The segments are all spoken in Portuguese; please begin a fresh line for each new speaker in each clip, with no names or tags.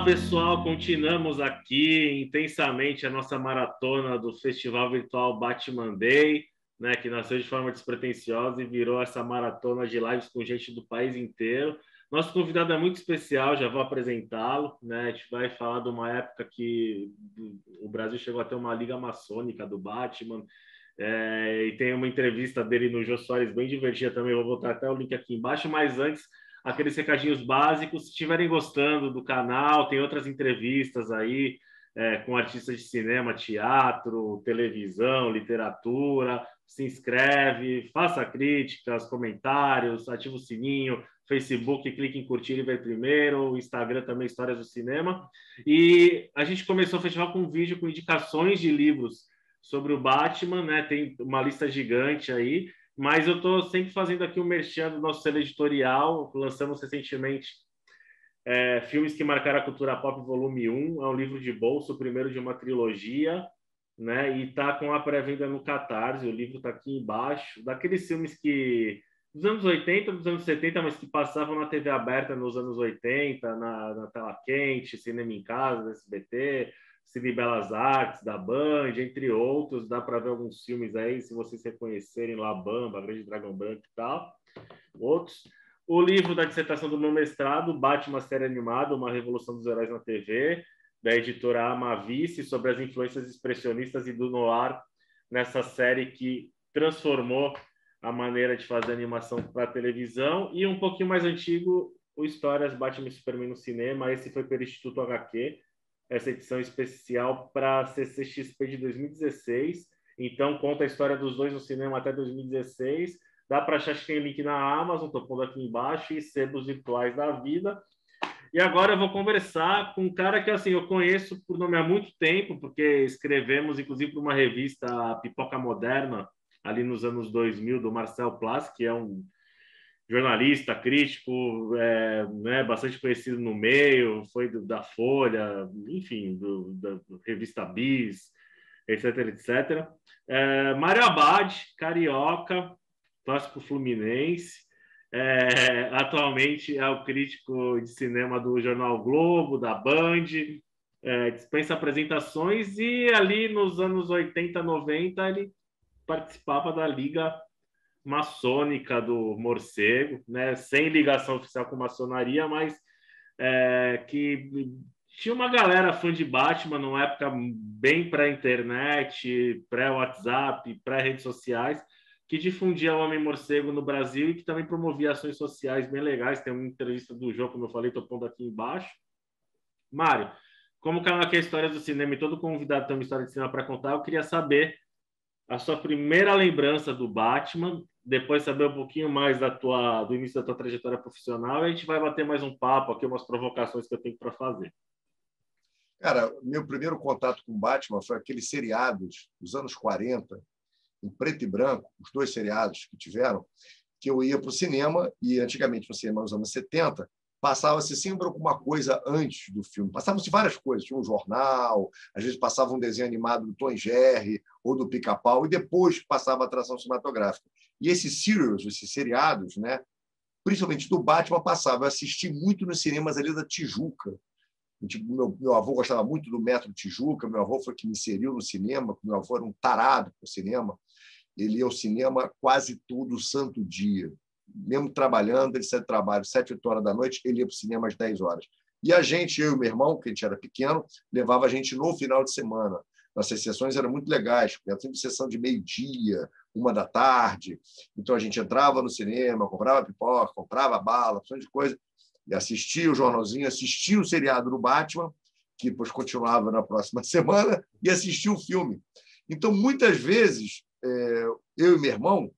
pessoal, continuamos aqui intensamente a nossa maratona do Festival Virtual Batman Day, né, que nasceu de forma despretensiosa e virou essa maratona de lives com gente do país inteiro. Nosso convidado é muito especial, já vou apresentá-lo, né? A gente vai falar de uma época que o Brasil chegou a ter uma liga maçônica do Batman, e tem uma entrevista dele no Jô Soares bem divertida também, vou botar até o link aqui embaixo, mas antes, aqueles recadinhos básicos. Se estiverem gostando do canal, tem outras entrevistas aí com artistas de cinema, teatro, televisão, literatura. Se inscreve, faça críticas, comentários, ativa o sininho, Facebook, clique em curtir e ver primeiro, o Instagram também, Histórias do Cinema. E a gente começou o festival com um vídeo com indicações de livros sobre o Batman, né? Tem uma lista gigante aí, mas eu estou sempre fazendo aqui um merchan do nosso selo editorial. Lançamos recentemente Filmes que Marcaram a Cultura Pop, volume 1. É um livro de bolso, o primeiro de uma trilogia, né? E está com a pré-venda no Catarse. O livro está aqui embaixo. Daqueles filmes que dos anos 80, dos anos 70, mas que passavam na TV aberta nos anos 80, na Tela Quente, Cinema em Casa, do SBT, Cine Belas Artes, da Band, entre outros. Dá para ver alguns filmes aí, se vocês reconhecerem lá, Bamba, Grande Dragão Branco e tal. Outros. O livro da dissertação do meu mestrado, Batman, série animada, Uma Revolução dos Heróis na TV, da editora Amavice, sobre as influências expressionistas e do noir nessa série que transformou a maneira de fazer animação para a televisão. E um pouquinho mais antigo, o Histórias Batman e Superman no cinema. Esse foi pelo Instituto HQ, essa edição especial para a CCXP de 2016. Então, conta a história dos dois no cinema até 2016. Dá para achar, que tem link na Amazon, estou pondo aqui embaixo, e sebos virtuais da vida. E agora eu vou conversar com um cara que assim, eu conheço por nome há muito tempo, porque escrevemos, inclusive, para uma revista, Pipoca Moderna, ali nos anos 2000, do Marcel Plas, que é um jornalista, crítico, né, bastante conhecido no meio, foi da Folha, enfim, da revista Bis, etc, etc. Mário Abad, carioca, clássico fluminense, atualmente é o crítico de cinema do Jornal Globo, da Band, dispensa apresentações, e ali nos anos 80, 90 ele participava da Liga Maçônica do Morcego, né? Sem ligação oficial com maçonaria, mas que tinha uma galera fã de Batman numa época bem pré-internet, pré-WhatsApp, pré-redes sociais, que difundia o Homem-Morcego no Brasil e que também promovia ações sociais bem legais. Tem uma entrevista do João, como eu falei, estou pondo aqui embaixo. Mário, como o canal aqui é Histórias do Cinema e todo convidado tem uma história de cinema para contar, eu queria saber a sua primeira lembrança do Batman, depois saber um pouquinho mais do início da tua trajetória profissional, e a gente vai bater mais um papo aqui, umas provocações que eu tenho para fazer.
Cara, meu primeiro contato com Batman foi aqueles seriados dos anos 40, em preto e branco, os dois seriados que tiveram, que eu ia para o cinema, e antigamente no cinema nos anos 70, passava-se sempre alguma coisa antes do filme. Passavam-se várias coisas. Tinha um jornal, às vezes passava um desenho animado do Tom e Jerry ou do Pica-Pau, e depois passava a atração cinematográfica. E esses serials, esses seriados, né, principalmente do Batman, passava. Eu assisti muito nos cinemas ali da Tijuca. Tipo, meu avô gostava muito do Metro Tijuca, meu avô foi que me inseriu no cinema, meu avô era um tarado para o cinema. Ele ia ao cinema quase todo santo dia. Mesmo trabalhando, ele saía do trabalho 7, 8 horas da noite, ele ia para o cinema às 10 horas. E a gente, eu e meu irmão, que a gente era pequeno, levava a gente no final de semana. Nossas sessões eram muito legais, era sempre sessão de meio-dia, 1 da tarde. Então a gente entrava no cinema, comprava pipoca, comprava bala, opção de coisa, e assistia o jornalzinho, assistia o seriado do Batman, que depois continuava na próxima semana, e assistia o filme. Então, muitas vezes, eu e meu irmão,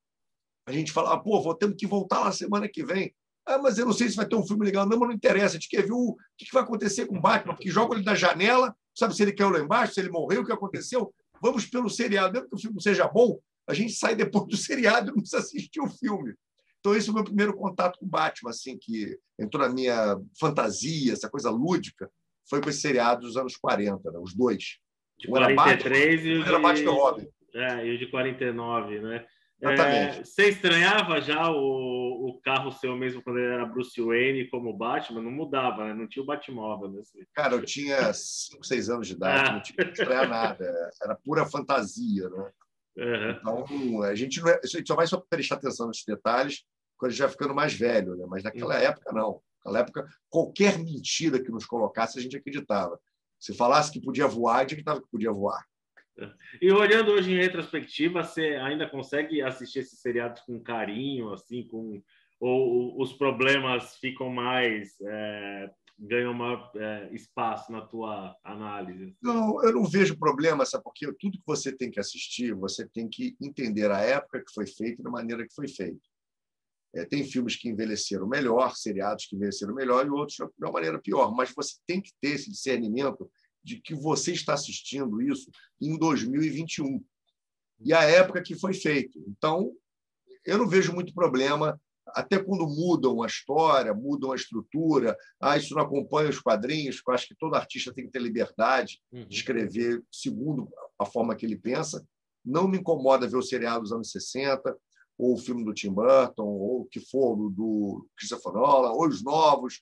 a gente falava, pô, temos que voltar lá semana que vem. Ah, mas eu não sei se vai ter um filme legal. Não, mas não interessa. A gente quer ver o que vai acontecer com o Batman, porque joga ele da janela, sabe se ele caiu lá embaixo, se ele morreu, o que aconteceu. Vamos pelo seriado. Mesmo que o filme seja bom, a gente sai depois do seriado e não precisa assistir o filme. Então, esse é o meu primeiro contato com o Batman, assim, que entrou na minha fantasia, essa coisa lúdica, foi com esse seriado dos anos 40, né? Os dois.
De 43 e o
era Batman e Robin.
E o de 49, né?
Exatamente.
Você estranhava já o carro seu mesmo quando ele era Bruce Wayne como Batman? Não mudava, né? Não tinha o Batmóvel. Né?
Cara, eu tinha 5, 6 anos de idade, não
Ah,
tinha que estranhar nada, era pura fantasia, né?
uhum,
Então, a gente, não é, a gente só vai só prestar atenção nesses detalhes quando a gente vai ficando mais velho, né? Mas naquela
uhum.
época, não. Naquela época, qualquer mentira que nos colocasse, a gente acreditava. Se falasse que podia voar, a gente acreditava que podia voar.
E olhando hoje em retrospectiva, você ainda consegue assistir esses seriados com carinho, assim, ou os problemas ficam mais, ganham maior espaço na tua análise?
Não, eu não vejo problema, sabe? Porque tudo que você tem que assistir, você tem que entender a época que foi feito e da maneira que foi feito. Tem filmes que envelheceram melhor, seriados que envelheceram melhor e outros de uma maneira pior, mas você tem que ter esse discernimento de que você está assistindo isso em 2021 e a época que foi feito. Então, eu não vejo muito problema, até quando mudam a história, mudam a estrutura, isso não acompanha os quadrinhos, porque eu acho que todo artista tem que ter liberdade de escrever segundo a forma que ele pensa. Não me incomoda ver o seriado dos anos 60, ou o filme do Tim Burton, ou o que for do Christopher Nolan, ou os novos,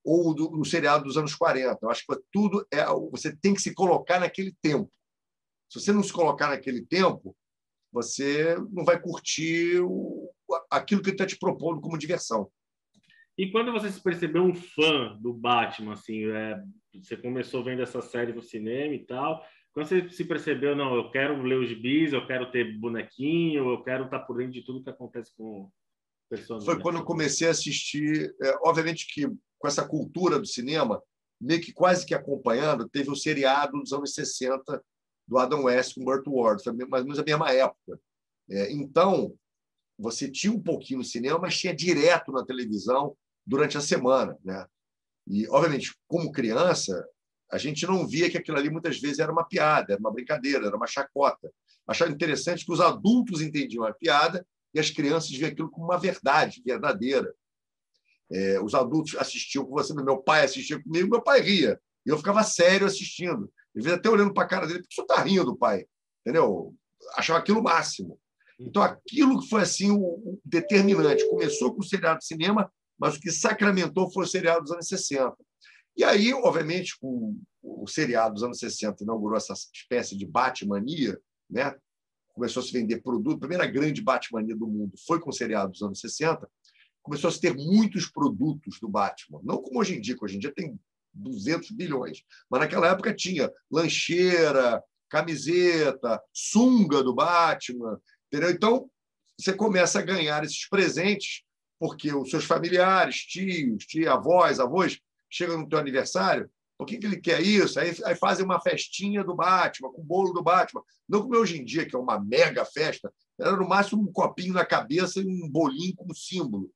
ou do seriado dos anos 40. Eu acho que tudo você tem que se colocar naquele tempo. Se você não se colocar naquele tempo, você não vai curtir aquilo que ele está te propondo como diversão.
E quando você se percebeu um fã do Batman, assim, você começou vendo essa série no cinema e tal, quando você se percebeu, não, eu quero ler os gibis, eu quero ter bonequinho, eu quero estar por dentro de tudo que acontece com o
Foi
personagem.
quando eu comecei a assistir, obviamente que com essa cultura do cinema, meio que quase que acompanhando, teve o seriado dos anos 60 do Adam West com Burt Ward, foi mais ou menos a mesma época. Então, você tinha um pouquinho no cinema, mas tinha direto na televisão durante a semana, né? E, obviamente, como criança, a gente não via que aquilo ali muitas vezes era uma piada, era uma brincadeira, era uma chacota. Achava interessante que os adultos entendiam a piada e as crianças viam aquilo como uma verdade verdadeira. Os adultos assistiam com você, meu pai assistia comigo, meu pai ria. E eu ficava sério assistindo. Às vezes até olhando para a cara dele, por que o senhor está rindo, pai? Entendeu? Achava aquilo o máximo. Então, aquilo que foi assim o determinante. Começou com o seriado de cinema, mas o que sacramentou foi o seriado dos anos 60. E aí, obviamente, com o seriado dos anos 60 inaugurou essa espécie de Batmania, né? Começou a se vender produto. A primeira grande Batmania do mundo foi com o seriado dos anos 60. Começou a se ter muitos produtos do Batman. Não como hoje em dia, que hoje em dia tem 200 bilhões. Mas naquela época tinha lancheira, camiseta, sunga do Batman. Entendeu? Então, você começa a ganhar esses presentes porque os seus familiares, tios, avós, chegam no teu aniversário, por que ele quer isso? Aí fazem uma festinha do Batman, com o bolo do Batman. Não como hoje em dia, que é uma mega festa, era no máximo um copinho na cabeça e um bolinho com símbolo.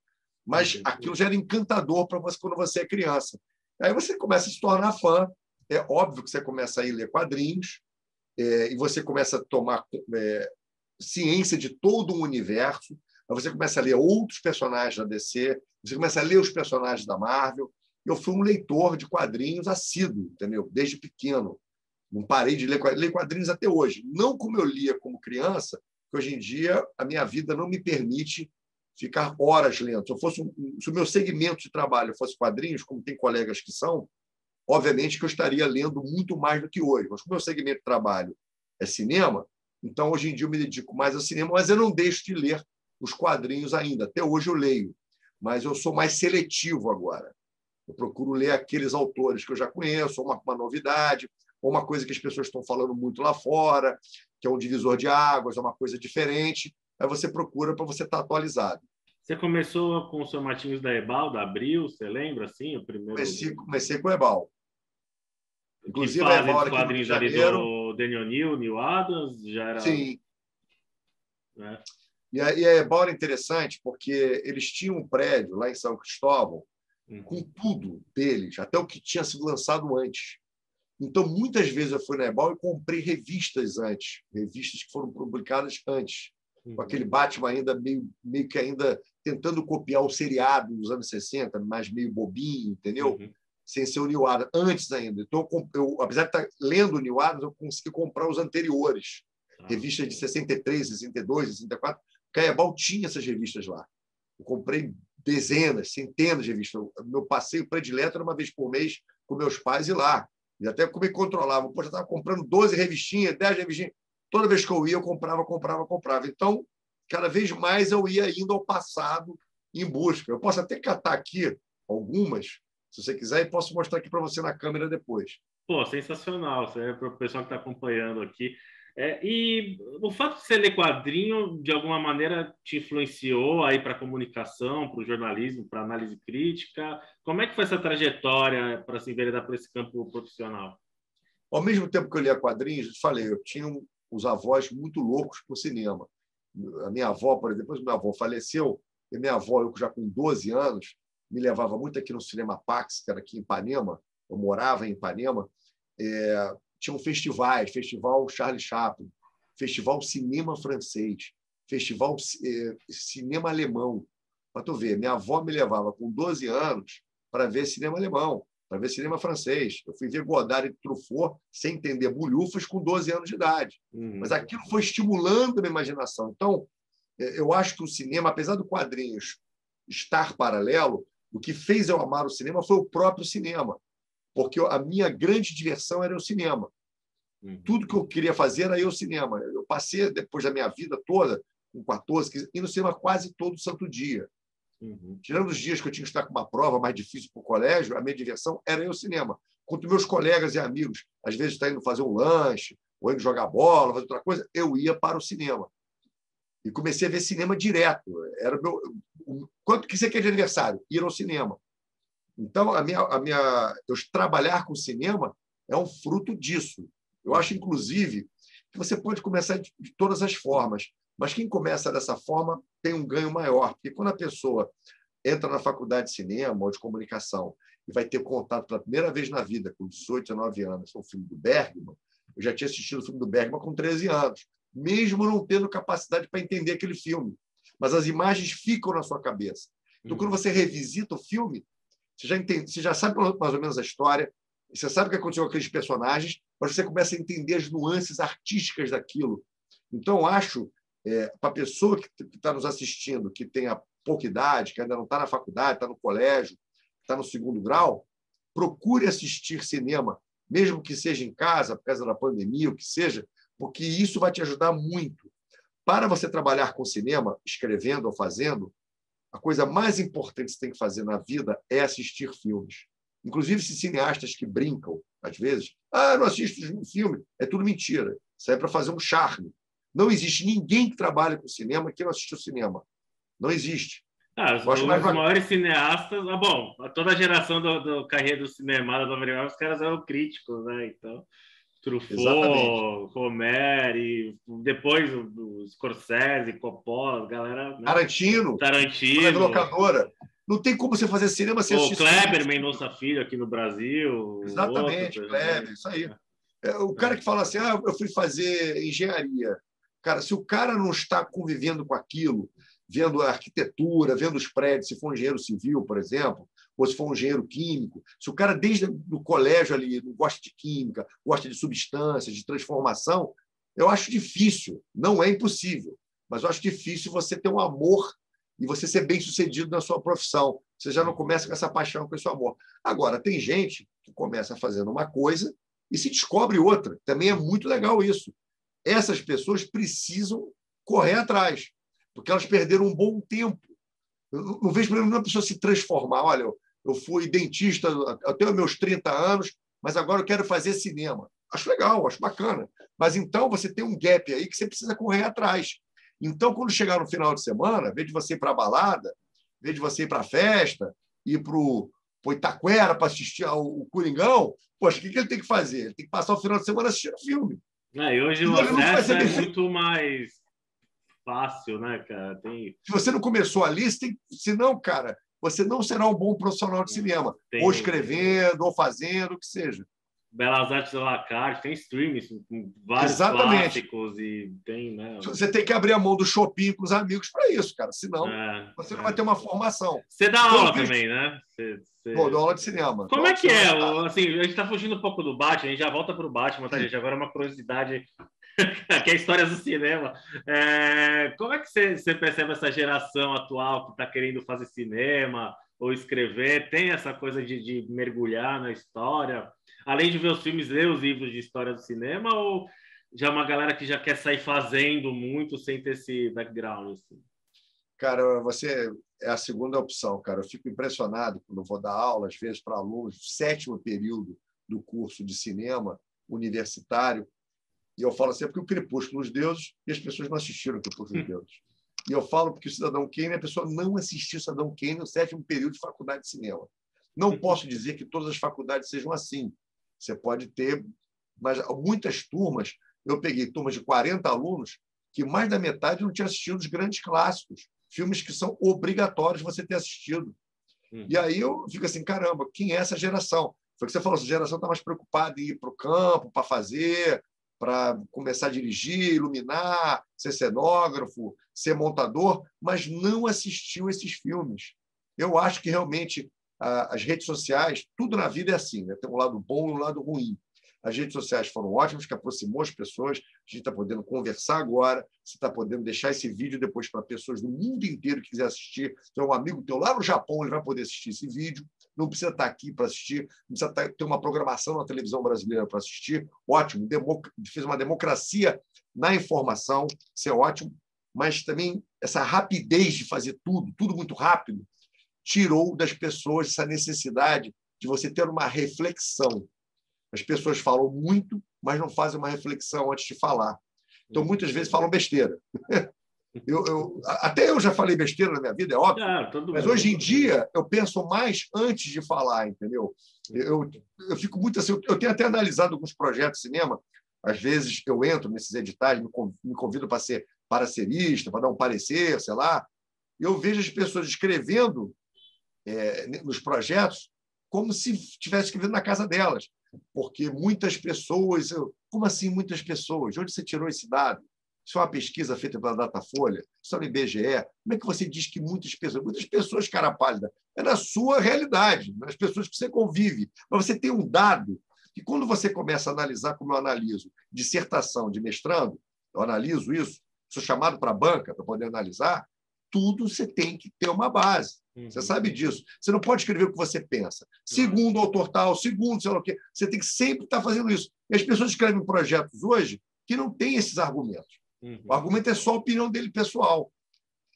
Mas aquilo já era encantador para você quando você é criança. Aí você começa a se tornar fã. É óbvio que você começa a ir ler quadrinhos e você começa a tomar ciência de todo um universo. Aí você começa a ler outros personagens da DC, você começa a ler os personagens da Marvel. Eu fui um leitor de quadrinhos assíduo, entendeu? Desde pequeno. Não parei de ler quadrinhos até hoje. Não como eu lia como criança, que hoje em dia a minha vida não me permite ficar horas lendo. Se o meu segmento de trabalho fosse quadrinhos, como tem colegas que são, obviamente que eu estaria lendo muito mais do que hoje. Mas como o meu segmento de trabalho é cinema, então hoje em dia eu me dedico mais ao cinema, mas eu não deixo de ler os quadrinhos ainda. Até hoje eu leio, mas eu sou mais seletivo agora. Eu procuro ler aqueles autores que eu já conheço, ou uma novidade, ou uma coisa que as pessoas estão falando muito lá fora, que é um divisor de águas, é uma coisa diferente. Aí você procura para você estar atualizado.
Você começou com os formatinhos da Ebal, da Abril, você lembra, assim, o primeiro...
Comecei com o Ebal.
Que
Inclusive, a
fazem
Ebal
os
aqui no Rio de
quadrinhos ali
Janeiro.
do Daniel O'Neill, Neil Adams, já era...
Sim.
Né?
E a Ebal era interessante porque eles tinham um prédio lá em São Cristóvão com tudo deles, até o que tinha sido lançado antes. Então, muitas vezes eu fui na Ebal e comprei revistas antes, revistas que foram publicadas antes, com aquele Batman ainda meio que ainda tentando copiar o seriado dos anos 60, mas meio bobinho, entendeu? Sem ser o Neil Adams, antes ainda. Então, apesar de estar lendo o Neil Adams, eu consegui comprar os anteriores, revistas de 63, 62, 64, Caiabal tinha essas revistas lá. Eu comprei dezenas, centenas de revistas. Meu passeio predileto era uma vez por mês com meus pais ir lá. E até como me controlava. Pô, já estava comprando 12 revistinhas, 10 revistinhas. Toda vez que eu ia, eu comprava. Então, cada vez mais eu ia indo ao passado em busca. Eu posso até catar aqui algumas, se você quiser, e posso mostrar aqui para você na câmera depois.
Pô, sensacional. Isso é para o pessoal que está acompanhando aqui. E o fato de você ler quadrinho, de alguma maneira, te influenciou aí para a comunicação, para o jornalismo, para a análise crítica? Como é que foi essa trajetória para se enveredar por esse campo profissional?
Ao mesmo tempo que eu lia quadrinhos, eu falei, eu tinha os avós muito loucos por cinema. A minha avó, por exemplo, depois que minha avó faleceu, e minha avó, eu já com 12 anos, me levava muito aqui no Cinema Pax, que era aqui em Ipanema, eu morava em Ipanema, tinham festivais, Festival Charlie Chaplin, Festival Cinema Francês, Festival Cinema Alemão. Para tu ver, minha avó me levava com 12 anos para ver cinema alemão, para ver cinema francês. Eu fui ver Godard e Truffaut sem entender bulhufas com 12 anos de idade. Mas aquilo foi estimulando a minha imaginação. Então, eu acho que o cinema, apesar do quadrinhos estar paralelo, o que fez eu amar o cinema foi o próprio cinema, porque a minha grande diversão era o cinema. Tudo que eu queria fazer era ir ao cinema. Eu passei, depois da minha vida toda, com 14, 15, ir no cinema quase todo santo dia. Tirando os dias que eu tinha que estar com uma prova mais difícil para o colégio, a minha diversão era ir ao cinema. Enquanto meus colegas e amigos, às vezes, estão indo fazer um lanche, ou indo jogar bola, fazer outra coisa, eu ia para o cinema. E comecei a ver cinema direto. Era quanto que você quer de aniversário? Ir ao cinema. Então, eu trabalhar com cinema é um fruto disso. Eu acho, inclusive, que você pode começar de todas as formas, mas quem começa dessa forma tem um ganho maior, porque quando a pessoa entra na faculdade de cinema ou de comunicação e vai ter contato pela primeira vez na vida, com 18, 19 anos, com o filme do Bergman, eu já tinha assistido o filme do Bergman com 13 anos, mesmo não tendo capacidade para entender aquele filme. Mas as imagens ficam na sua cabeça. Então, quando você revisita o filme, você já sabe mais ou menos a história, você sabe o que aconteceu com aqueles personagens, mas você começa a entender as nuances artísticas daquilo. Então, eu acho, para a pessoa que está nos assistindo, que tem a pouca idade, que ainda não está na faculdade, está no colégio, está no segundo grau, procure assistir cinema, mesmo que seja em casa, por causa da pandemia, o que seja, porque isso vai te ajudar muito. Para você trabalhar com cinema, escrevendo ou fazendo, a coisa mais importante que você tem que fazer na vida é assistir filmes. Inclusive, esses cineastas que brincam, às vezes, não assisto um filme, é tudo mentira. Isso é para fazer um charme. Não existe ninguém que trabalhe com cinema que não assistiu cinema. Não existe.
Os maiores cineastas... bom, toda a geração do carreira do cinema, do americano, os caras eram críticos, né? Então, Truffaut, Romero, e depois o Scorsese, Coppola, galera... Né?
Tarantino. Locadora. Não tem como você fazer cinema sem assistir.
O Kleber Mendonça Filho aqui no Brasil.
Exatamente, Kleber, isso aí. O cara que fala assim, eu fui fazer engenharia. Cara, se o cara não está convivendo com aquilo, vendo a arquitetura, vendo os prédios, se for um engenheiro civil, por exemplo, ou se for um engenheiro químico, se o cara desde o colégio ali não gosta de química, gosta de substâncias, de transformação, eu acho difícil, não é impossível, mas eu acho difícil você ter um amor e você ser bem-sucedido na sua profissão. Você já não começa com essa paixão, com esse amor. Agora, tem gente que começa fazendo uma coisa e se descobre outra. Também é muito legal isso. Essas pessoas precisam correr atrás, porque elas perderam um bom tempo. Eu não vejo problema uma pessoa se transformar. Olha, eu fui dentista até os meus 30 anos, mas agora eu quero fazer cinema. Acho legal, acho bacana. Mas então você tem um gap aí que você precisa correr atrás. Então, quando chegar no final de semana, em vez de você ir para a balada, em vez de você ir para a festa, ir para o Itaquera para assistir ao Coringão, poxa, o que ele tem que fazer? Ele tem que passar o final de semana assistindo filme.
E hoje o acesso é muito mais fácil, né, cara?
Se você não começou ali, senão, cara, você não será um bom profissional de cinema. Ou escrevendo, ou fazendo, o que seja.
Belas Artes à la carte, tem streams com vários clássicos e tem, né?
Você tem que abrir a mão do shopping com os amigos para isso, cara. Senão, você não vai ter uma formação.
Você dá aula também, né?
Dou aula de cinema.
Como é que é? Assim, a gente está fugindo um pouco do Batman, a gente já volta para o Batman, tá, gente? Agora é uma curiosidade que é histórias do cinema. Como é que você percebe essa geração atual que está querendo fazer cinema ou escrever? Tem essa coisa de mergulhar na história? Além de ver os filmes, ler os livros de história do cinema? Ou já é uma galera que já quer sair fazendo muito sem ter esse background? Assim?
Cara, você é a segunda opção, cara. Eu fico impressionado quando eu vou dar aula, às vezes, para alunos do 7º período do curso de cinema universitário, e eu falo assim, é porque o Crepúsculo dos Deuses, e as pessoas não assistiram o Crepúsculo dos Deuses. E eu falo porque o Cidadão Kane, a pessoa não assistiu o Cidadão Kane no 7º período de faculdade de cinema. Não posso dizer que todas as faculdades sejam assim. Você pode ter, mas muitas turmas, eu peguei turmas de 40 alunos, que mais da metade não tinha assistido os grandes clássicos, filmes que são obrigatórios você ter assistido. E aí eu fico assim, caramba, quem é essa geração? Foi o que você falou, essa geração está mais preocupada em ir para o campo, para fazer, para começar a dirigir, iluminar, ser cenógrafo, ser montador, mas não assistiu esses filmes. Eu acho que realmente as redes sociais, tudo na vida é assim, né? Tem um lado bom e um lado ruim. As redes sociais foram ótimas, que aproximou as pessoas. A gente está podendo conversar agora, você está podendo deixar esse vídeo depois para pessoas do mundo inteiro que quiser assistir. Tem um amigo teu lá no Japão, ele vai poder assistir esse vídeo. Não precisa estar aqui para assistir, não precisa ter uma programação na televisão brasileira para assistir. Ótimo, fez uma democracia na informação, isso é ótimo. Mas também essa rapidez de fazer tudo muito rápido, tirou das pessoas essa necessidade de você ter uma reflexão. As pessoas falam muito, mas não fazem uma reflexão antes de falar. Então, muitas vezes falam besteira. Até eu já falei besteira na minha vida, é óbvio. Mas hoje em dia eu penso mais antes de falar, entendeu? Eu fico muito assim. Eu tenho até analisado alguns projetos de cinema. Às vezes eu entro nesses editais, me convido para ser paracerista, para dar um parecer, sei lá. Eu vejo as pessoas escrevendo nos projetos como se estivesse escrevendo na casa delas. Porque muitas pessoas... Como assim muitas pessoas? De onde você tirou esse dado? Isso é uma pesquisa feita pela Datafolha? Isso é no IBGE? Como é que você diz que muitas pessoas... Muitas pessoas, cara pálida, é na sua realidade, nas pessoas que você convive. Mas você tem um dado que, quando você começa a analisar, como eu analiso, dissertação de mestrando, eu analiso isso, sou chamado para a banca para poder analisar, tudo você tem que ter uma base. Você sabe disso. Você não pode escrever o que você pensa. Segundo o autor tal, segundo sei lá o quê. Você tem que sempre estar fazendo isso. E as pessoas escrevem projetos hoje que não têm esses argumentos. O argumento é só a opinião dele pessoal.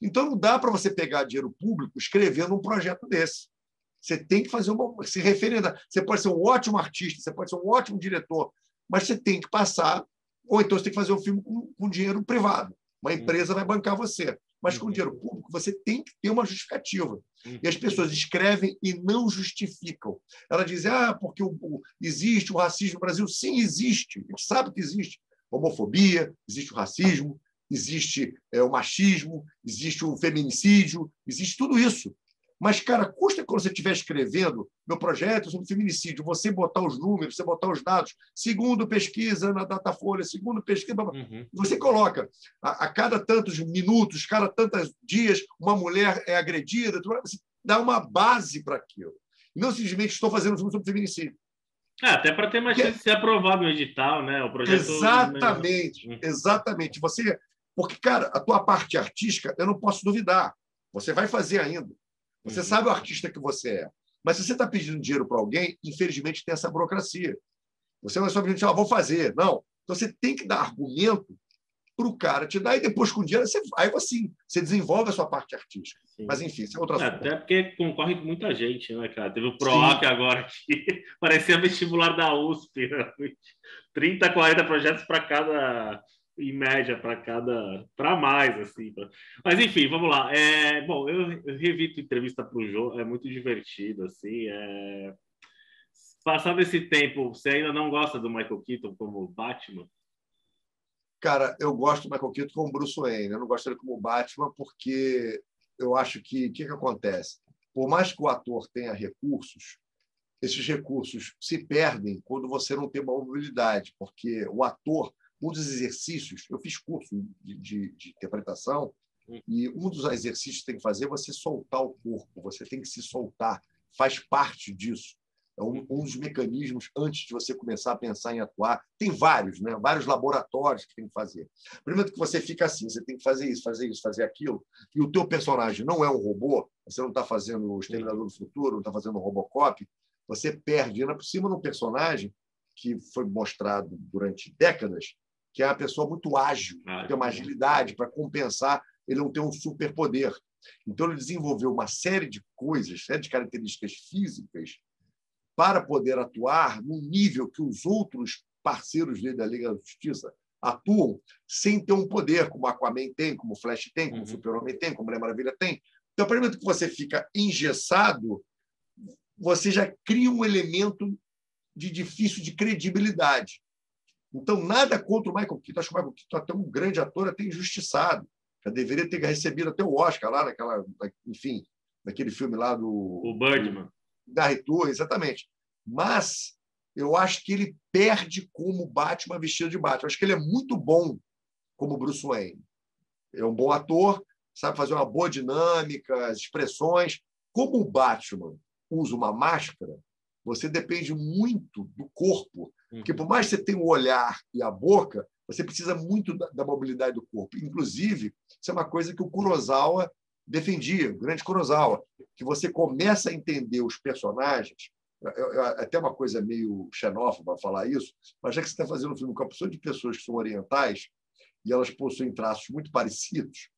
Então, não dá para você pegar dinheiro público escrevendo um projeto desse. Você tem que fazer se referendar. Você pode ser um ótimo artista, você pode ser um ótimo diretor, mas você tem que passar, ou então você tem que fazer um filme com dinheiro privado. Uma empresa vai bancar você. Mas com dinheiro público, você tem que ter uma justificativa. E as pessoas escrevem e não justificam. Elas dizem, porque existe o racismo no Brasil. Sim, existe. A gente sabe que existe homofobia, existe o racismo, existe o machismo, existe o feminicídio, existe tudo isso. Mas, cara, custa quando você estiver escrevendo meu projeto sobre feminicídio, você botar os números, você botar os dados, segundo pesquisa na Datafolha, segundo pesquisa, você coloca a cada tantos minutos, cada tantos dias, uma mulher é agredida, você dá uma base para aquilo. Não simplesmente estou fazendo um filme sobre feminicídio.
Até para ter mais chance de ser aprovado no edital, né? O projeto...
Exatamente. Porque, cara, a tua parte artística, eu não posso duvidar. Você vai fazer ainda. Você sabe o artista que você é. Mas se você está pedindo dinheiro para alguém, infelizmente tem essa burocracia. Você não é só pedindo, vou fazer. Não. Então você tem que dar argumento para o cara te dar, e depois com o dinheiro você desenvolve a sua parte artística. Sim. Mas, enfim, isso é outra coisa.
Até porque concorre com muita gente, né, cara? Teve o PROAC agora que parecia vestibular da USP. Né? 30, 40 projetos para cada... em média para mais assim. Mas enfim, vamos lá. Bom, eu revi tua entrevista para o Jô, é muito divertido assim. Passado esse tempo, você ainda não gosta do Michael Keaton como Batman?
Cara, eu gosto do Michael Keaton como Bruce Wayne. Eu não gosto dele como Batman porque eu acho que o que acontece? Por mais que o ator tenha recursos, esses recursos se perdem quando você não tem uma mobilidade, porque o ator, um dos exercícios, eu fiz curso de interpretação, e um dos exercícios que tem que fazer é você soltar o corpo, você tem que se soltar, faz parte disso. É um dos mecanismos antes de você começar a pensar em atuar. Tem vários, né? Vários laboratórios que tem que fazer. Primeiro que você fica assim, você tem que fazer isso, fazer aquilo, e o teu personagem não é um robô, você não está fazendo o Exterminador do Futuro, não está fazendo o Robocop, você perde. Ainda por cima num personagem que foi mostrado durante décadas, que é uma pessoa muito ágil, que tem uma agilidade para compensar ele não ter um superpoder. Então, ele desenvolveu uma série de coisas, série de características físicas para poder atuar no nível que os outros parceiros dele da Liga da Justiça atuam sem ter um poder, como Aquaman tem, como Flash tem, como Super-Homem tem, como Mulher Maravilha tem. Então, a partir do momento que você fica engessado, você já cria um elemento de difícil de credibilidade. Então, nada contra o Michael Keaton. Acho que o Michael Keaton é até um grande ator, até injustiçado. Já deveria ter recebido até o Oscar lá, enfim, naquele filme lá do...
O Birdman.
Da Ritu, exatamente. Mas eu acho que ele perde como Batman vestido de Batman. Eu acho que ele é muito bom como Bruce Wayne. Ele é um bom ator, sabe fazer uma boa dinâmica, as expressões. Como o Batman usa uma máscara, você depende muito do corpo. Porque, por mais que você tenha o olhar e a boca, você precisa muito da mobilidade do corpo. Inclusive, isso é uma coisa que o Kurosawa defendia, o grande Kurosawa, que você começa a entender os personagens, até uma coisa meio xenófoba falar isso, mas já que você está fazendo um filme com a pessoa de pessoas que são orientais e elas possuem traços muito parecidos,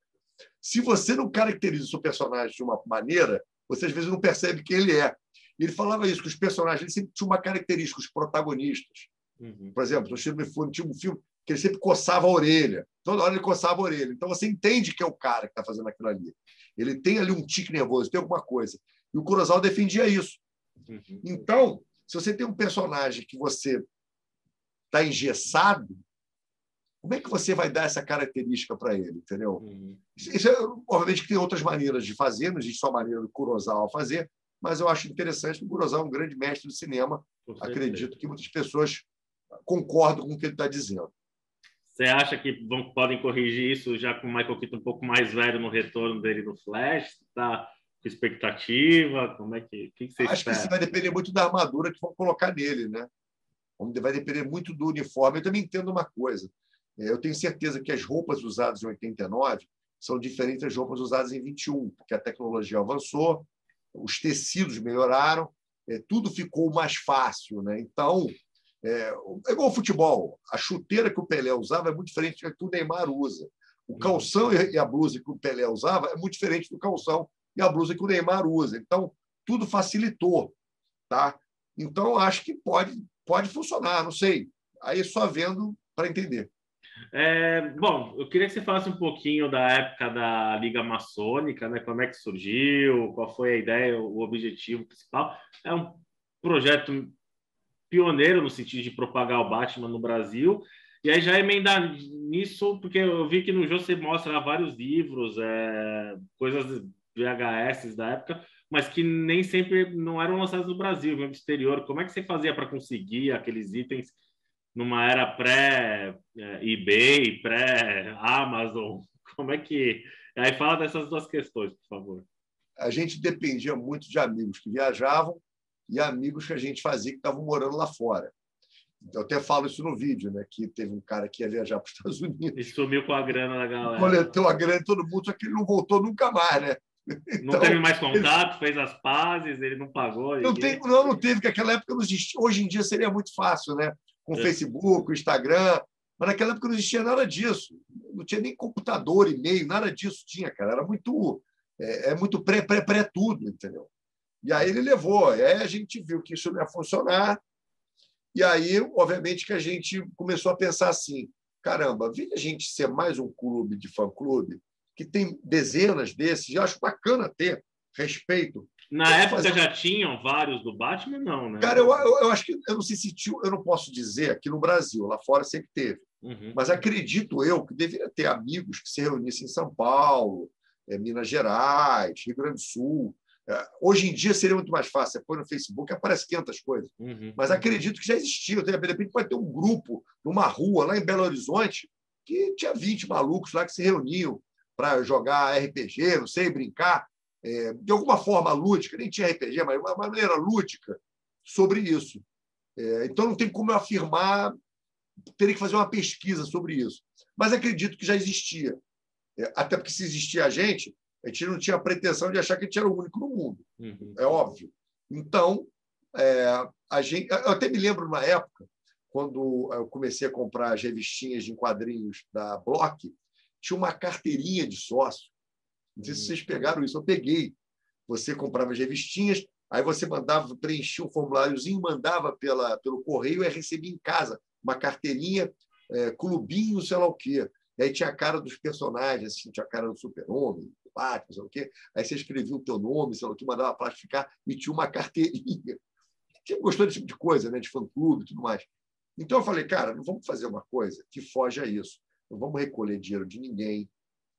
se você não caracteriza o seu personagem de uma maneira, você às vezes não percebe quem ele é. E ele falava isso, que os personagens eles sempre tinham uma característica, os protagonistas. Por exemplo, tinha um filme que ele sempre coçava a orelha. Toda hora ele coçava a orelha. Então, você entende que é o cara que está fazendo aquilo ali. Ele tem ali um tique nervoso, tem alguma coisa. E o Kurosawa defendia isso. Então, se você tem um personagem que você está engessado, como é que você vai dar essa característica para ele, entendeu? Obviamente que tem outras maneiras de fazer, não existe só a maneira do Kurosawa fazer, mas eu acho interessante que o Kurosawa é um grande mestre do cinema. Acredito que muitas pessoas concordam com o que ele está dizendo.
Você acha que podem corrigir isso já com o Michael Keaton um pouco mais velho no retorno dele no Flash? Está com expectativa? Como é que você espera?
Acho que isso vai depender muito da armadura que vão colocar nele, né? Vai depender muito do uniforme. Eu também entendo uma coisa. Eu tenho certeza que as roupas usadas em 89 são diferentes das roupas usadas em 21, porque a tecnologia avançou, os tecidos melhoraram, tudo ficou mais fácil, né? Então, é igual ao futebol. A chuteira que o Pelé usava é muito diferente do que o Neymar usa. O calção e a blusa que o Pelé usava é muito diferente do calção e a blusa que o Neymar usa. Então, tudo facilitou. Tá? Então, acho que pode funcionar, não sei. Aí só vendo para entender.
Bom, eu queria que você falasse um pouquinho da época da Liga Maçônica, né? Como é que surgiu, qual foi a ideia, o objetivo principal. É um projeto pioneiro no sentido de propagar o Batman no Brasil. E aí já emendar nisso, porque eu vi que no jogo você mostra vários livros, coisas VHS da época, mas que nem sempre não eram lançados no Brasil, no exterior. Como é que você fazia para conseguir aqueles itens numa era pré-eBay, pré-Amazon? Como é que... Aí fala dessas duas questões, por favor.
A gente dependia muito de amigos que viajavam e amigos que a gente fazia que estavam morando lá fora. Eu até falo isso no vídeo, né? Que teve um cara que ia viajar para os Estados Unidos.
E sumiu com a grana da galera.
Coletou a grana de todo mundo, só que ele não voltou nunca mais, né?
Então, não teve mais contato, fez as pazes, ele não pagou.
Não teve, porque naquela época não existia. Hoje em dia seria muito fácil, né? Com o Facebook, o Instagram, mas naquela época não existia nada disso. Não tinha nem computador, e-mail, nada disso tinha, cara. Era muito, muito pré tudo, entendeu? E aí ele levou. Aí a gente viu que isso não ia funcionar. E aí, obviamente, que a gente começou a pensar assim, caramba, vem a gente ser mais um clube de fã-clube que tem dezenas desses, eu acho bacana ter respeito.
Na época já tinham vários do Batman, não, né?
Cara, eu acho que, eu não sei se eu não posso dizer aqui no Brasil, lá fora sempre teve, mas acredito eu que deveria ter amigos que se reunissem em São Paulo, Minas Gerais, Rio Grande do Sul. Hoje em dia seria muito mais fácil. Você põe no Facebook, aparece 500 coisas. Mas acredito que já existiu. De repente pode ter um grupo numa rua lá em Belo Horizonte que tinha 20 malucos lá que se reuniam para jogar RPG, não sei, brincar. De alguma forma lúdica, nem tinha RPG, mas de uma maneira lúdica, sobre isso. Então, não tem como eu afirmar, teria que fazer uma pesquisa sobre isso. Mas acredito que já existia. Até porque, se existia a gente não tinha a pretensão de achar que a gente era o único no mundo. É óbvio. Então, eu até me lembro, na época, quando eu comecei a comprar as revistinhas de quadrinhos da Block, tinha uma carteirinha de sócio. Não sei se vocês pegaram isso. Eu peguei. Você comprava as revistinhas, aí você mandava, preenchia um formuláriozinho, mandava pelo correio e recebia em casa uma carteirinha, clubinho, sei lá o quê. E aí tinha a cara dos personagens, assim, tinha a cara do Super-Homem, do Batman, sei lá o quê. Aí você escrevia o teu nome, sei lá o quê, mandava plastificar e tinha uma carteirinha. Quem gostou desse tipo de coisa, né? De fã-clube e tudo mais. Então eu falei, cara, não vamos fazer uma coisa que foge a isso. Não vamos recolher dinheiro de ninguém,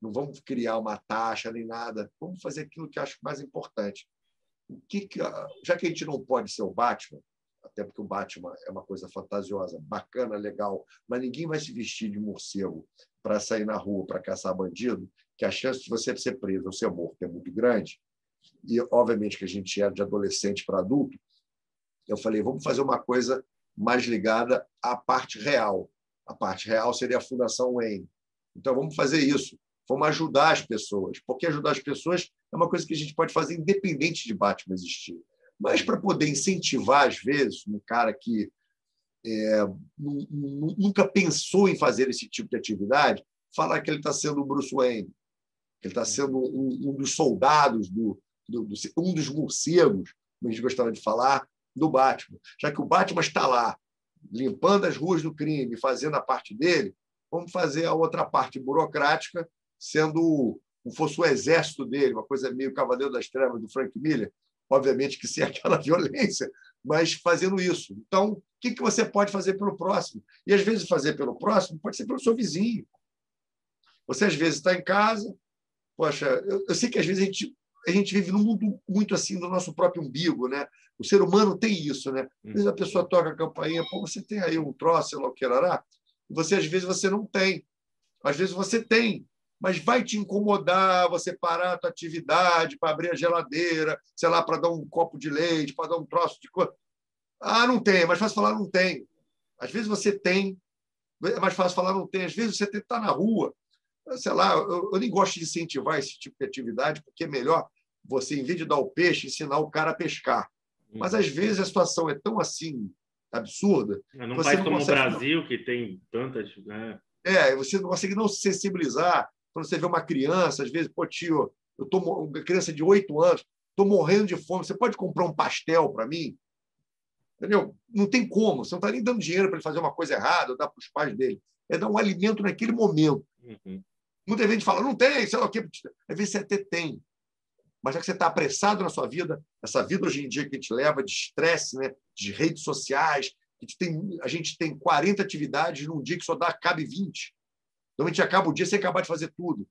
não vamos criar uma taxa nem nada. Vamos fazer aquilo que eu acho mais importante. Já que a gente não pode ser o Batman, até porque o Batman é uma coisa fantasiosa, bacana, legal, mas ninguém vai se vestir de morcego para sair na rua, para caçar bandido, que a chance de você ser preso ou ser morto é muito grande. E, obviamente, que a gente é de adolescente para adulto. Eu falei, vamos fazer uma coisa mais ligada à parte real. A parte real seria a Fundação Wayne. Então, vamos fazer isso. Vamos ajudar as pessoas. Porque ajudar as pessoas é uma coisa que a gente pode fazer independente de Batman existir. Mas, para poder incentivar, às vezes, um cara que nunca pensou em fazer esse tipo de atividade, falar que ele está sendo o Bruce Wayne, que ele está sendo um dos soldados, um dos morcegos, como a gente gostava de falar, do Batman. Já que o Batman está lá, limpando as ruas do crime, fazendo a parte dele, vamos fazer a outra parte burocrática, sendo como fosse o exército dele, uma coisa meio Cavaleiro das Trevas, do Frank Miller, obviamente que sem aquela violência, mas fazendo isso. Então, o que você pode fazer pelo próximo? E, às vezes, fazer pelo próximo pode ser pelo seu vizinho. Você, às vezes, está em casa. Poxa, eu sei que, às vezes, a gente vive num mundo muito assim do nosso próprio umbigo, né? O ser humano tem isso, né? Às vezes a pessoa toca a campainha, pô, você tem aí um troço, sei lá o que lá, e você, às vezes, você não tem. Às vezes você tem, mas vai te incomodar você parar a tua atividade para abrir a geladeira, sei lá, para dar um copo de leite, para dar um troço de coisa. Ah, não tem, é mais fácil falar não tem. Às vezes você tem, é mais fácil falar não tem. Às vezes você tem que estar na rua. Sei lá, eu nem gosto de incentivar esse tipo de atividade, porque é melhor você, em vez de dar o peixe, ensinar o cara a pescar. Mas, às vezes, a situação é tão assim absurda...
Num país como o Brasil, que tem tantas... Né?
Você não consegue não se sensibilizar. Quando você vê uma criança, às vezes, pô, tio, eu tô uma criança de 8 anos, estou morrendo de fome, você pode comprar um pastel para mim? Entendeu? Não tem como, você não está nem dando dinheiro para ele fazer uma coisa errada, ou dar para os pais dele. É dar um alimento naquele momento. Muita gente fala, não tem, sei lá o quê. Às vezes você até tem. Mas já que você está apressado na sua vida, essa vida hoje em dia que a gente leva de estresse, né, de redes sociais, a gente tem 40 atividades num dia que só cabe 20. Então, a gente acaba o dia sem acabar de fazer tudo.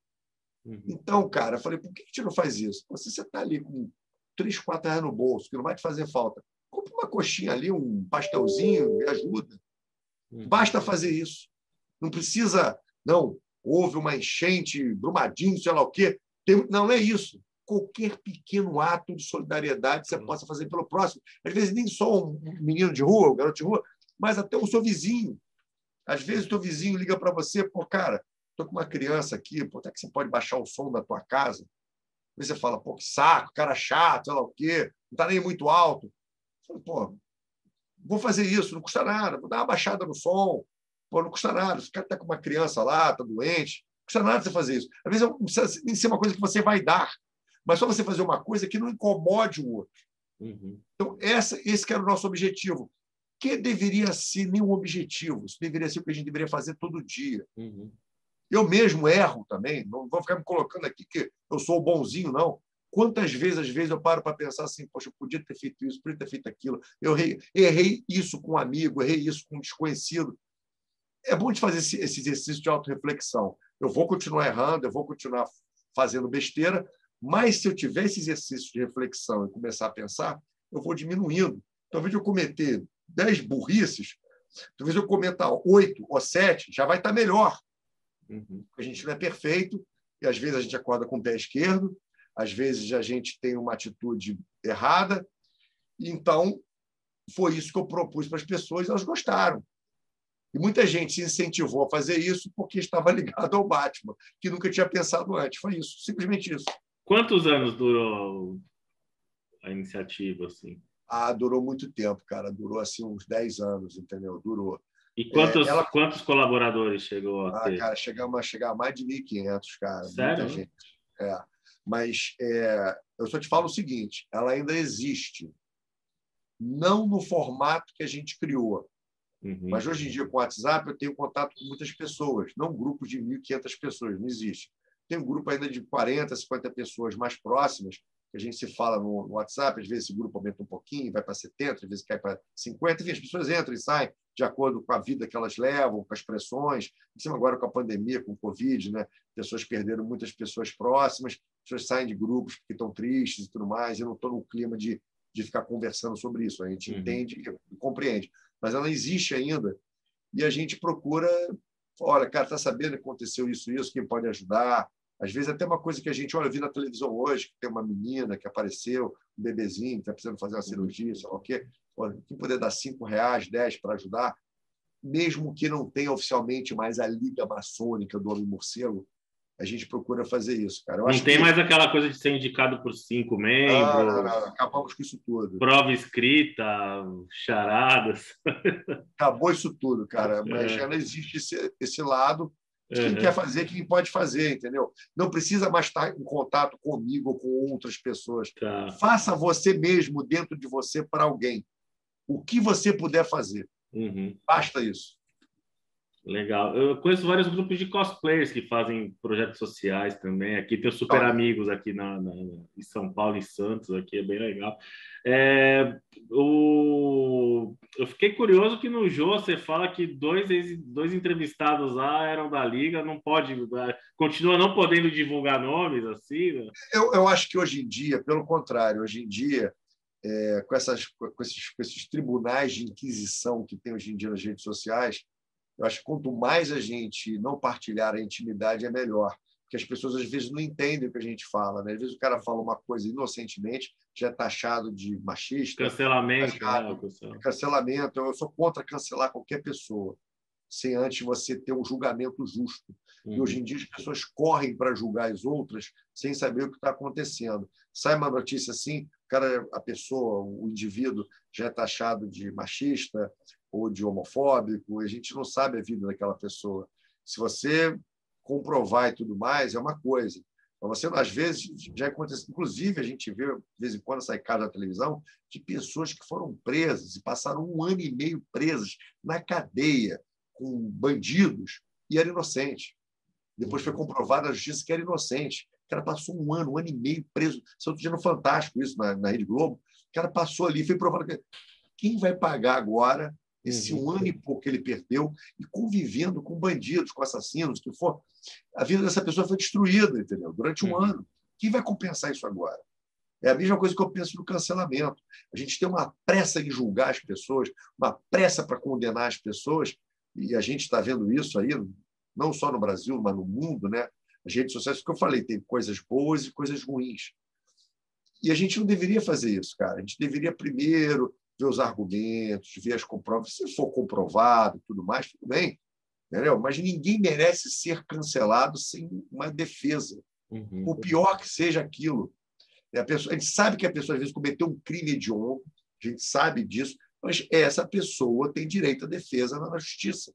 Então, cara, eu falei, por que a gente não faz isso? Se você está ali com 3, 4 reais no bolso, que não vai te fazer falta, compra uma coxinha ali, um pastelzinho, e ajuda. Basta fazer isso. Não precisa... Não, houve uma enchente, Brumadinho, sei lá o quê. Não é isso. Qualquer pequeno ato de solidariedade você possa fazer pelo próximo. Às vezes, nem só um menino de rua, um garoto de rua, mas até o seu vizinho. Às vezes, o teu vizinho liga para você, pô, cara, estou com uma criança aqui, pô, até que você pode baixar o som da tua casa. Aí você fala, pô, que saco, cara chato, sei lá o quê, não está nem muito alto. Falo, pô, vou fazer isso, não custa nada, vou dar uma baixada no som, pô, não custa nada. Se o cara está com uma criança lá, está doente, não custa nada você fazer isso. Às vezes não precisa nem ser uma coisa que você vai dar, mas só você fazer uma coisa que não incomode o outro. Então, esse que era o nosso objetivo. Que deveria ser nenhum objetivo, isso deveria ser o que a gente deveria fazer todo dia. Eu mesmo erro também, não vou ficar me colocando aqui que eu sou o bonzinho, não. Quantas vezes, às vezes, eu paro para pensar assim, poxa, eu podia ter feito isso, podia ter feito aquilo. Eu errei isso com um amigo, errei isso com um desconhecido. É bom de fazer esse exercício de autorreflexão. Eu vou continuar errando, eu vou continuar fazendo besteira, mas se eu tiver esse exercício de reflexão e começar a pensar, eu vou diminuindo. Talvez eu cometer 10 burrices, talvez eu cometa 8 ou 7, já vai estar melhor. A gente não é perfeito, e às vezes a gente acorda com o pé esquerdo, às vezes a gente tem uma atitude errada, então foi isso que eu propus para as pessoas e elas gostaram. E muita gente se incentivou a fazer isso porque estava ligado ao Batman, que nunca tinha pensado antes. Foi isso, simplesmente isso.
Quantos anos durou a iniciativa, assim?
Durou muito tempo, cara. Durou assim uns 10 anos, entendeu? Durou.
E quantos colaboradores chegou a ter?
Cara, chegamos a chegar a mais de 1.500, cara.
Sério?
Muita gente. Mas eu só te falo o seguinte, ela ainda existe. Não no formato que a gente criou.
Uhum.
Mas hoje em dia, com o WhatsApp, eu tenho contato com muitas pessoas, não grupos de 1.500 pessoas, não existe. Tem um grupo ainda de 40, 50 pessoas mais próximas, que a gente se fala no WhatsApp, às vezes esse grupo aumenta um pouquinho, vai para 70, às vezes cai para 50, enfim, as pessoas entram e saem de acordo com a vida que elas levam, com as pressões, em cima agora com a pandemia, com o Covid, né? Pessoas perderam muitas pessoas próximas, pessoas saem de grupos porque estão tristes e tudo mais, eu não estou no clima de ficar conversando sobre isso, a gente entende e compreende, mas ela existe ainda, e a gente procura, olha, cara, está sabendo que aconteceu isso, quem pode ajudar? Às vezes até uma coisa que a gente, olha, eu vi na televisão hoje, que tem uma menina que apareceu, um bebezinho que está precisando fazer uma cirurgia, sei lá o quê. Olha, quem puder dar R$5, 10 para ajudar, mesmo que não tenha oficialmente mais a Liga Maçônica do Homem-Morcego, a gente procura fazer isso, cara.
Não tem mais aquela coisa de ser indicado por 5 membros.
Não. Acabamos com isso tudo.
Prova escrita, charadas.
Acabou isso tudo, cara. Mas já não existe esse lado de quem quer fazer, quem pode fazer, entendeu? Não precisa mais estar em contato comigo ou com outras pessoas.
Tá.
Faça você mesmo dentro de você para alguém. O que você puder fazer. Basta isso.
Legal. Eu conheço vários grupos de cosplayers que fazem projetos sociais também. Aqui tem os Super Amigos aqui em São Paulo e Santos, aqui é bem legal. Eu fiquei curioso que no Jô você fala que dois entrevistados lá eram da Liga, não pode, continua não podendo divulgar nomes assim, né?
Eu acho que hoje em dia, pelo contrário, hoje em dia, com esses tribunais de inquisição que tem hoje em dia nas redes sociais, eu acho que quanto mais a gente não partilhar a intimidade, é melhor. Porque as pessoas, às vezes, não entendem o que a gente fala, né? Às vezes o cara fala uma coisa inocentemente, já é taxado de machista.
Cancelamento.
Cancelamento. Eu sou contra cancelar qualquer pessoa, sem antes você ter um julgamento justo. E hoje em dia as pessoas correm para julgar as outras sem saber o que está acontecendo. Sai uma notícia assim, a pessoa, o indivíduo, já é taxado de machista ou de homofóbico, e a gente não sabe a vida daquela pessoa. Se você comprovar e tudo mais, é uma coisa. Mas você, às vezes, já acontece. Inclusive, a gente vê, de vez em quando, sai caso na televisão, de pessoas que foram presas e passaram 1 ano e meio presas na cadeia com bandidos e era inocente. Depois foi comprovado na justiça que era inocente. O cara passou 1 ano e meio preso. Isso outro dia no Fantástico, isso, na Rede Globo. O cara passou ali, foi provado que... Quem vai pagar agora esse 1 ano e pouco que ele perdeu e convivendo com bandidos, com assassinos, que for? A vida dessa pessoa foi destruída, entendeu? Durante 1 ano. Quem vai compensar isso agora? É a mesma coisa que eu penso no cancelamento. A gente tem uma pressa em julgar as pessoas, uma pressa para condenar as pessoas, e a gente está vendo isso aí, não só no Brasil, mas no mundo, né? As redes sociais, que eu falei, tem coisas boas e coisas ruins. E a gente não deveria fazer isso, cara. A gente deveria primeiro ver os argumentos, ver as comprovas. Se for comprovado e tudo mais, tudo bem. Entendeu? Mas ninguém merece ser cancelado sem uma defesa. O pior que seja aquilo. A gente sabe que a pessoa, às vezes, cometeu um crime hediondo, a gente sabe disso, mas essa pessoa tem direito à defesa na justiça.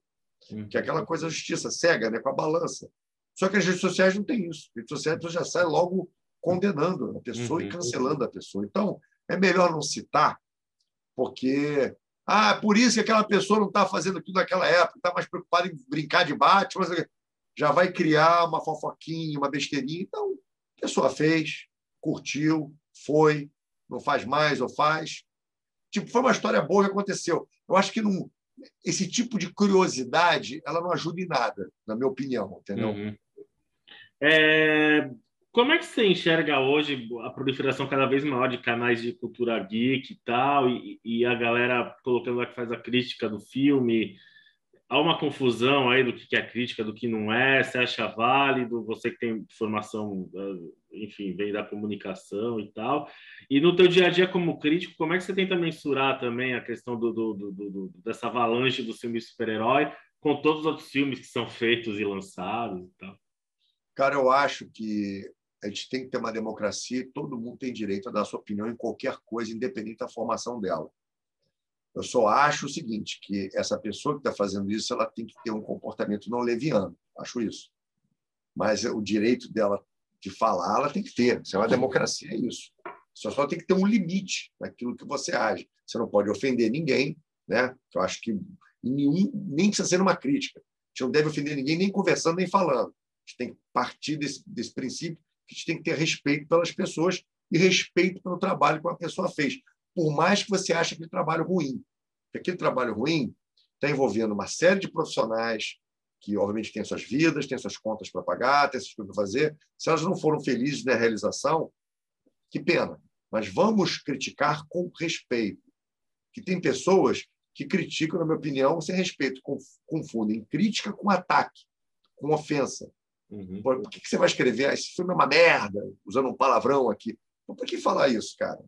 Que é aquela coisa da justiça cega, né, com a balança. Só que as redes sociais não têm isso. As redes sociais já saem logo condenando a pessoa e cancelando a pessoa. Então, é melhor não citar, porque por isso que aquela pessoa não está fazendo aquilo naquela época, está mais preocupada em brincar de Batman, já vai criar uma fofoquinha, uma besteirinha. Então, a pessoa fez, curtiu, foi, não faz mais ou faz. Tipo, foi uma história boa que aconteceu. Eu acho que esse tipo de curiosidade ela não ajuda em nada, na minha opinião, entendeu?
Como é que você enxerga hoje a proliferação cada vez maior de canais de cultura geek e tal, e a galera colocando lá que faz a crítica do filme? há uma confusão aí do que é crítica, do que não é. Você acha válido? Você que tem formação, enfim, vem da comunicação e tal. E no teu dia a dia como crítico, como é que você tenta mensurar também a questão dessa avalanche do filme de super-herói com todos os outros filmes que são feitos e lançados e tal?
Cara, eu acho que a gente tem que ter uma democracia e todo mundo tem direito a dar sua opinião em qualquer coisa, independente da formação dela. Eu só acho o seguinte, que essa pessoa que está fazendo isso, ela tem que ter um comportamento não leviano. Acho isso. Mas o direito dela de falar, ela tem que ter. Isso é uma democracia, é isso. Só tem que ter um limite naquilo que você age. Você não pode ofender ninguém, né? Eu acho que nem precisa ser uma crítica. A gente não deve ofender ninguém nem conversando, nem falando. A gente tem que partir desse princípio que a gente tem que ter respeito pelas pessoas e respeito pelo trabalho que uma pessoa fez, por mais que você ache aquele trabalho ruim. Porque aquele trabalho ruim está envolvendo uma série de profissionais que, obviamente, têm suas vidas, têm suas contas para pagar, têm suas coisas para fazer. Se elas não foram felizes na realização, que pena. Mas vamos criticar com respeito. Que tem pessoas que criticam, na minha opinião, sem respeito, confundem crítica com ataque, com ofensa.
Uhum.
Por que você vai escrever esse filme é uma merda, usando um palavrão aqui? Por que falar isso, cara?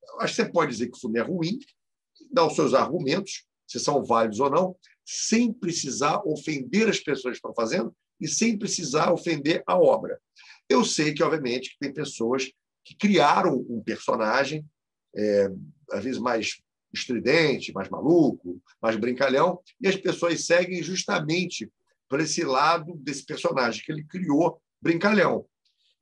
Eu acho que você pode dizer que o filme é ruim, dar os seus argumentos, se são válidos ou não, sem precisar ofender as pessoas que estão fazendo e sem precisar ofender a obra. Eu sei que, obviamente, que tem pessoas que criaram um personagem, às vezes mais estridente, mais maluco, mais brincalhão, e as pessoas seguem justamente por esse lado desse personagem que ele criou, brincalhão.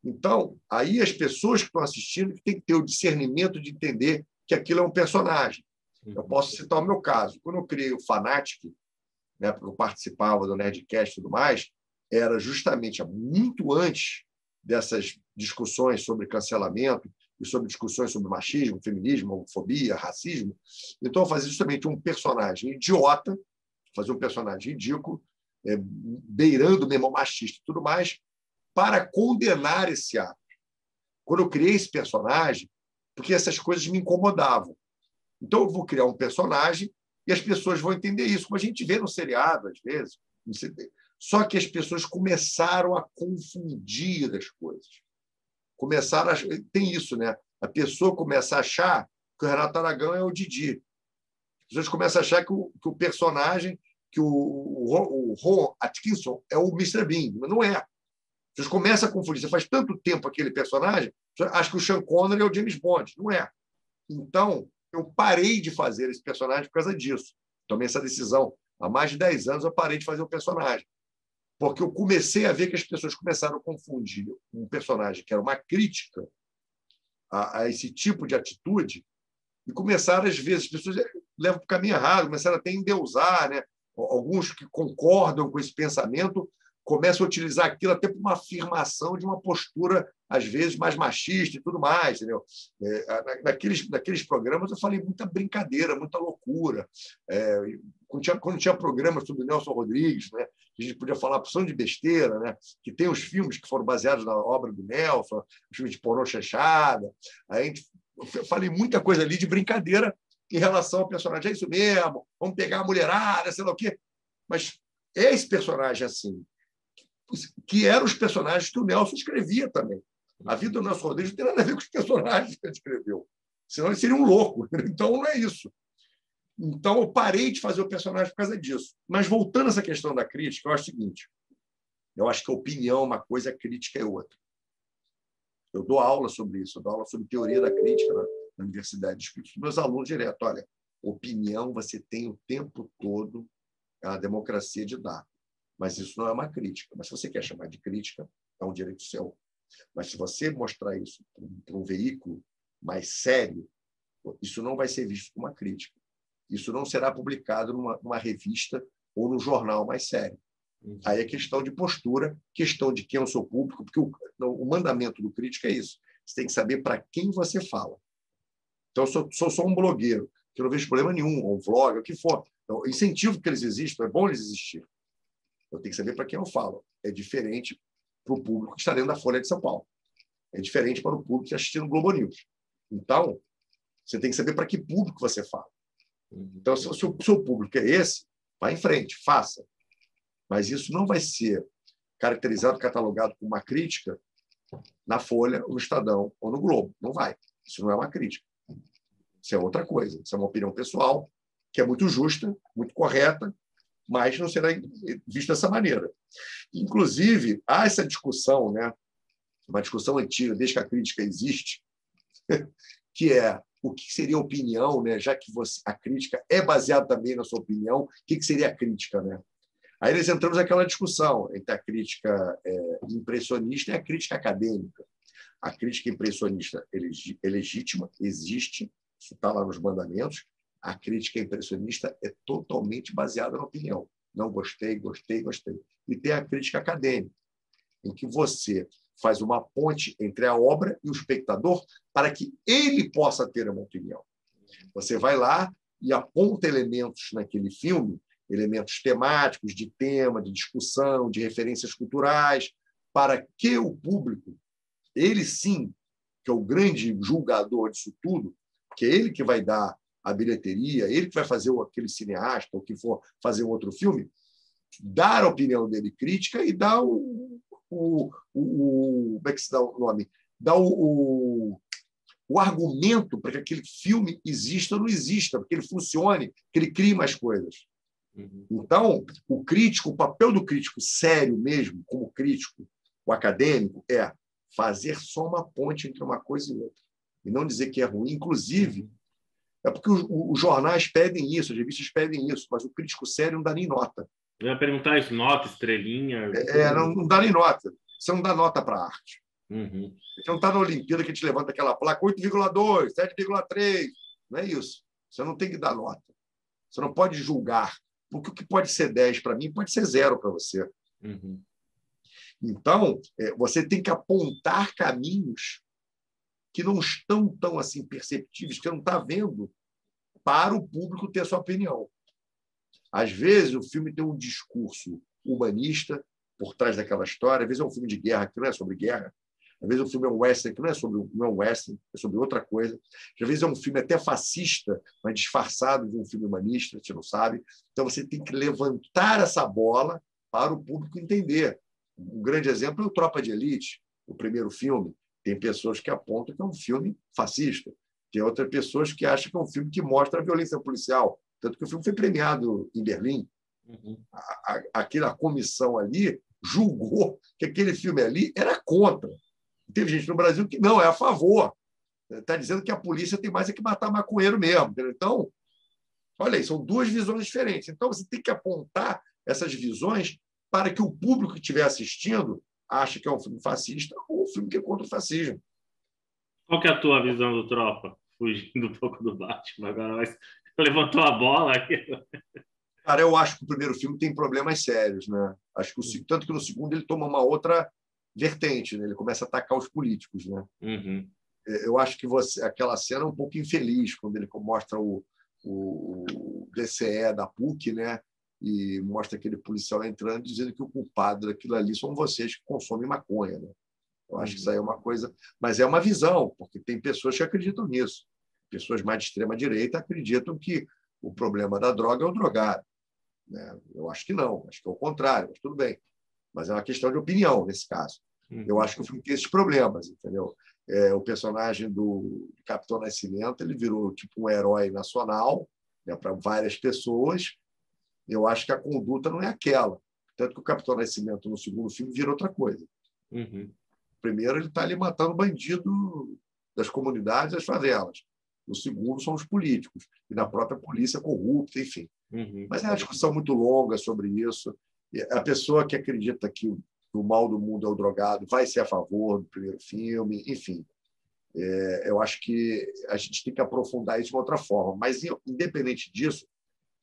Então, aí as pessoas que estão assistindo têm que ter o discernimento de entender que aquilo é um personagem. Eu posso citar o meu caso. Quando eu criei o Fanatic, né, porque eu participava do Nerdcast e tudo mais, era justamente muito antes dessas discussões sobre cancelamento e sobre discussões sobre machismo, feminismo, homofobia, racismo. Então, eu fazia justamente um personagem idiota, fazia um personagem ridículo, beirando mesmo machista e tudo mais, para condenar esse ato. Quando eu criei esse personagem, porque essas coisas me incomodavam. Então, eu vou criar um personagem e as pessoas vão entender isso, como a gente vê no seriado, às vezes. Só que as pessoas começaram a confundir as coisas. Tem isso, né? A pessoa começa a achar que o Renato Aragão é o Didi. As pessoas começam a achar que o personagem, que o Ron Atkinson é o Mr. Bean. Mas não é. Vocês começam a confundir. Você faz tanto tempo aquele personagem, acho que o Sean Connery é o James Bond. Não é. Então, eu parei de fazer esse personagem por causa disso. Tomei essa decisão. Há mais de 10 anos eu parei de fazer o personagem. Porque eu comecei a ver que as pessoas começaram a confundir um personagem que era uma crítica a esse tipo de atitude e começaram, às vezes, as pessoas levam para o caminho errado, começaram até a endeusar, né? Alguns que concordam com esse pensamento começam a utilizar aquilo até para uma afirmação de uma postura, às vezes, mais machista e tudo mais. Entendeu? Naqueles programas eu falei muita brincadeira, muita loucura. Quando tinha programas sobre o Nelson Rodrigues, né, a gente podia falar porção de besteira, né, que tem os filmes que foram baseados na obra do Nelson, os filmes de pornô chanchada. Eu falei muita coisa ali de brincadeira em relação ao personagem. É isso mesmo, vamos pegar a mulherada, sei lá o quê. Mas é esse personagem assim, que eram os personagens que o Nelson escrevia também. A vida do Nelson Rodrigues não tem nada a ver com os personagens que ele escreveu. Senão ele seria um louco. Então, não é isso. Então, eu parei de fazer o personagem por causa disso. Mas, voltando a essa questão da crítica, eu acho o seguinte. Eu acho que a opinião é uma coisa, a crítica é outra. Eu dou aula sobre isso. Eu dou aula sobre teoria da crítica na universidade. Explico para os meus alunos direto. Olha, opinião você tem o tempo todo, a democracia de dar. Mas isso não é uma crítica. Mas se você quer chamar de crítica, é um direito seu. Mas se você mostrar isso para um veículo mais sério, isso não vai ser visto como uma crítica. Isso não será publicado numa revista ou num jornal mais sério. Aí é questão de postura, questão de quem é o seu público, porque o mandamento do crítico é isso. Você tem que saber para quem você fala. Então, eu sou só um blogueiro, que eu não vejo problema nenhum, ou um vlog, o que for. Então, incentivo que eles existam, é bom eles existirem. Eu tenho que saber para quem eu falo. É diferente para o público que está dentro da Folha de São Paulo. É diferente para o público que está assistindo o Globo News. Então, você tem que saber para que público você fala. Então, se o seu público é esse, Vá em frente, faça. Mas isso não vai ser caracterizado, catalogado como uma crítica na Folha, no Estadão ou no Globo. Não vai. Isso não é uma crítica. Isso é outra coisa. Isso é uma opinião pessoal, que é muito justa, muito correta, mas não será vista dessa maneira. Inclusive, há essa discussão, né? Uma discussão antiga, desde que a crítica existe, que é o que seria opinião, né? Já que a crítica é baseada também na sua opinião, o que seria a crítica, né? Aí nós entramos naquela discussão entre a crítica impressionista e a crítica acadêmica. A crítica impressionista é legítima, existe, isso está lá nos mandamentos. A crítica impressionista é totalmente baseada na opinião. Não gostei, gostei, gostei. E tem a crítica acadêmica, em que você faz uma ponte entre a obra e o espectador para que ele possa ter uma opinião. Você vai lá e aponta elementos naquele filme, elementos temáticos, de tema, de discussão, de referências culturais, para que o público, ele sim, que é o grande julgador disso tudo, que é ele que vai dar a bilheteria, ele que vai fazer aquele cineasta, ou que for fazer um outro filme, dar a opinião dele crítica e dar como é que se dá o nome? Dar o argumento para que aquele filme exista ou não exista, para que ele funcione, que ele crie mais coisas. Então, o crítico, o papel do crítico sério mesmo, como crítico, o acadêmico, é fazer só uma ponte entre uma coisa e outra. E não dizer que é ruim. Inclusive, é porque os jornais pedem isso, as revistas pedem isso, mas o crítico sério não dá nem nota.
Eu ia perguntar isso, nota, estrelinha.
Não dá nem nota. Você não dá nota para a arte.
Uhum.
Você não está na Olimpíada que te levanta aquela placa 8,2, 7,3. Não é isso. Você não tem que dar nota. Você não pode julgar. Porque o que pode ser 10 para mim pode ser 0 para você.
Uhum.
Então, você tem que apontar caminhos que não estão tão assim perceptíveis, que você não está vendo, para o público ter sua opinião. Às vezes, o filme tem um discurso humanista por trás daquela história. Às vezes, é um filme de guerra que não é sobre guerra. Às vezes, o filme é um western que não é um western, é sobre outra coisa. Às vezes, é um filme até fascista, mas disfarçado de um filme humanista, a gente não sabe. Então, você tem que levantar essa bola para o público entender. Um grande exemplo é o Tropa de Elite, o primeiro filme. Tem pessoas que apontam que é um filme fascista. Tem outras pessoas que acham que é um filme que mostra a violência policial. Tanto que o filme foi premiado em Berlim.
Uhum.
A comissão ali julgou que aquele filme ali era contra. Teve gente no Brasil que não, é a favor. Está dizendo que a polícia tem mais é que matar maconheiro mesmo. Então, olha aí, são duas visões diferentes. Então, você tem que apontar essas visões para que o público que estiver assistindo ache que é um filme fascista ou um filme que é contra o fascismo.
Qual que é a tua visão do Tropa? Fugindo um pouco do Batman agora, mas levantou a bola aqui.
Cara, eu acho que o primeiro filme tem problemas sérios, né? Acho que tanto que no segundo ele toma uma outra vertente, né? Ele começa a atacar os políticos, né?
Uhum.
Eu acho que aquela cena é um pouco infeliz quando ele mostra o DCE da PUC, né? E mostra aquele policial entrando dizendo que o culpado daquilo ali são vocês que consomem maconha, né? Eu acho que isso aí é uma coisa, mas é uma visão, porque tem pessoas que acreditam nisso. Pessoas mais de extrema direita acreditam que o problema da droga é o drogado, né? Eu acho que não, acho que é o contrário, mas tudo bem. Mas é uma questão de opinião nesse caso. Eu acho que o filme tem esses problemas, entendeu? O personagem do Capitão Nascimento, ele virou tipo um herói nacional, né, para várias pessoas. Eu acho que a conduta não é aquela. Tanto que o Capitão Nascimento, no segundo filme, vira outra coisa.
Uhum.
Primeiro, ele está ali matando bandido das comunidades, das favelas. O segundo são os políticos, e da própria polícia corrupta, enfim.
Uhum.
Mas é uma discussão muito longa sobre isso. A pessoa que acredita que o mal do mundo é o drogado vai ser a favor do primeiro filme, enfim. Eu acho que a gente tem que aprofundar isso de uma outra forma. Mas, independente disso,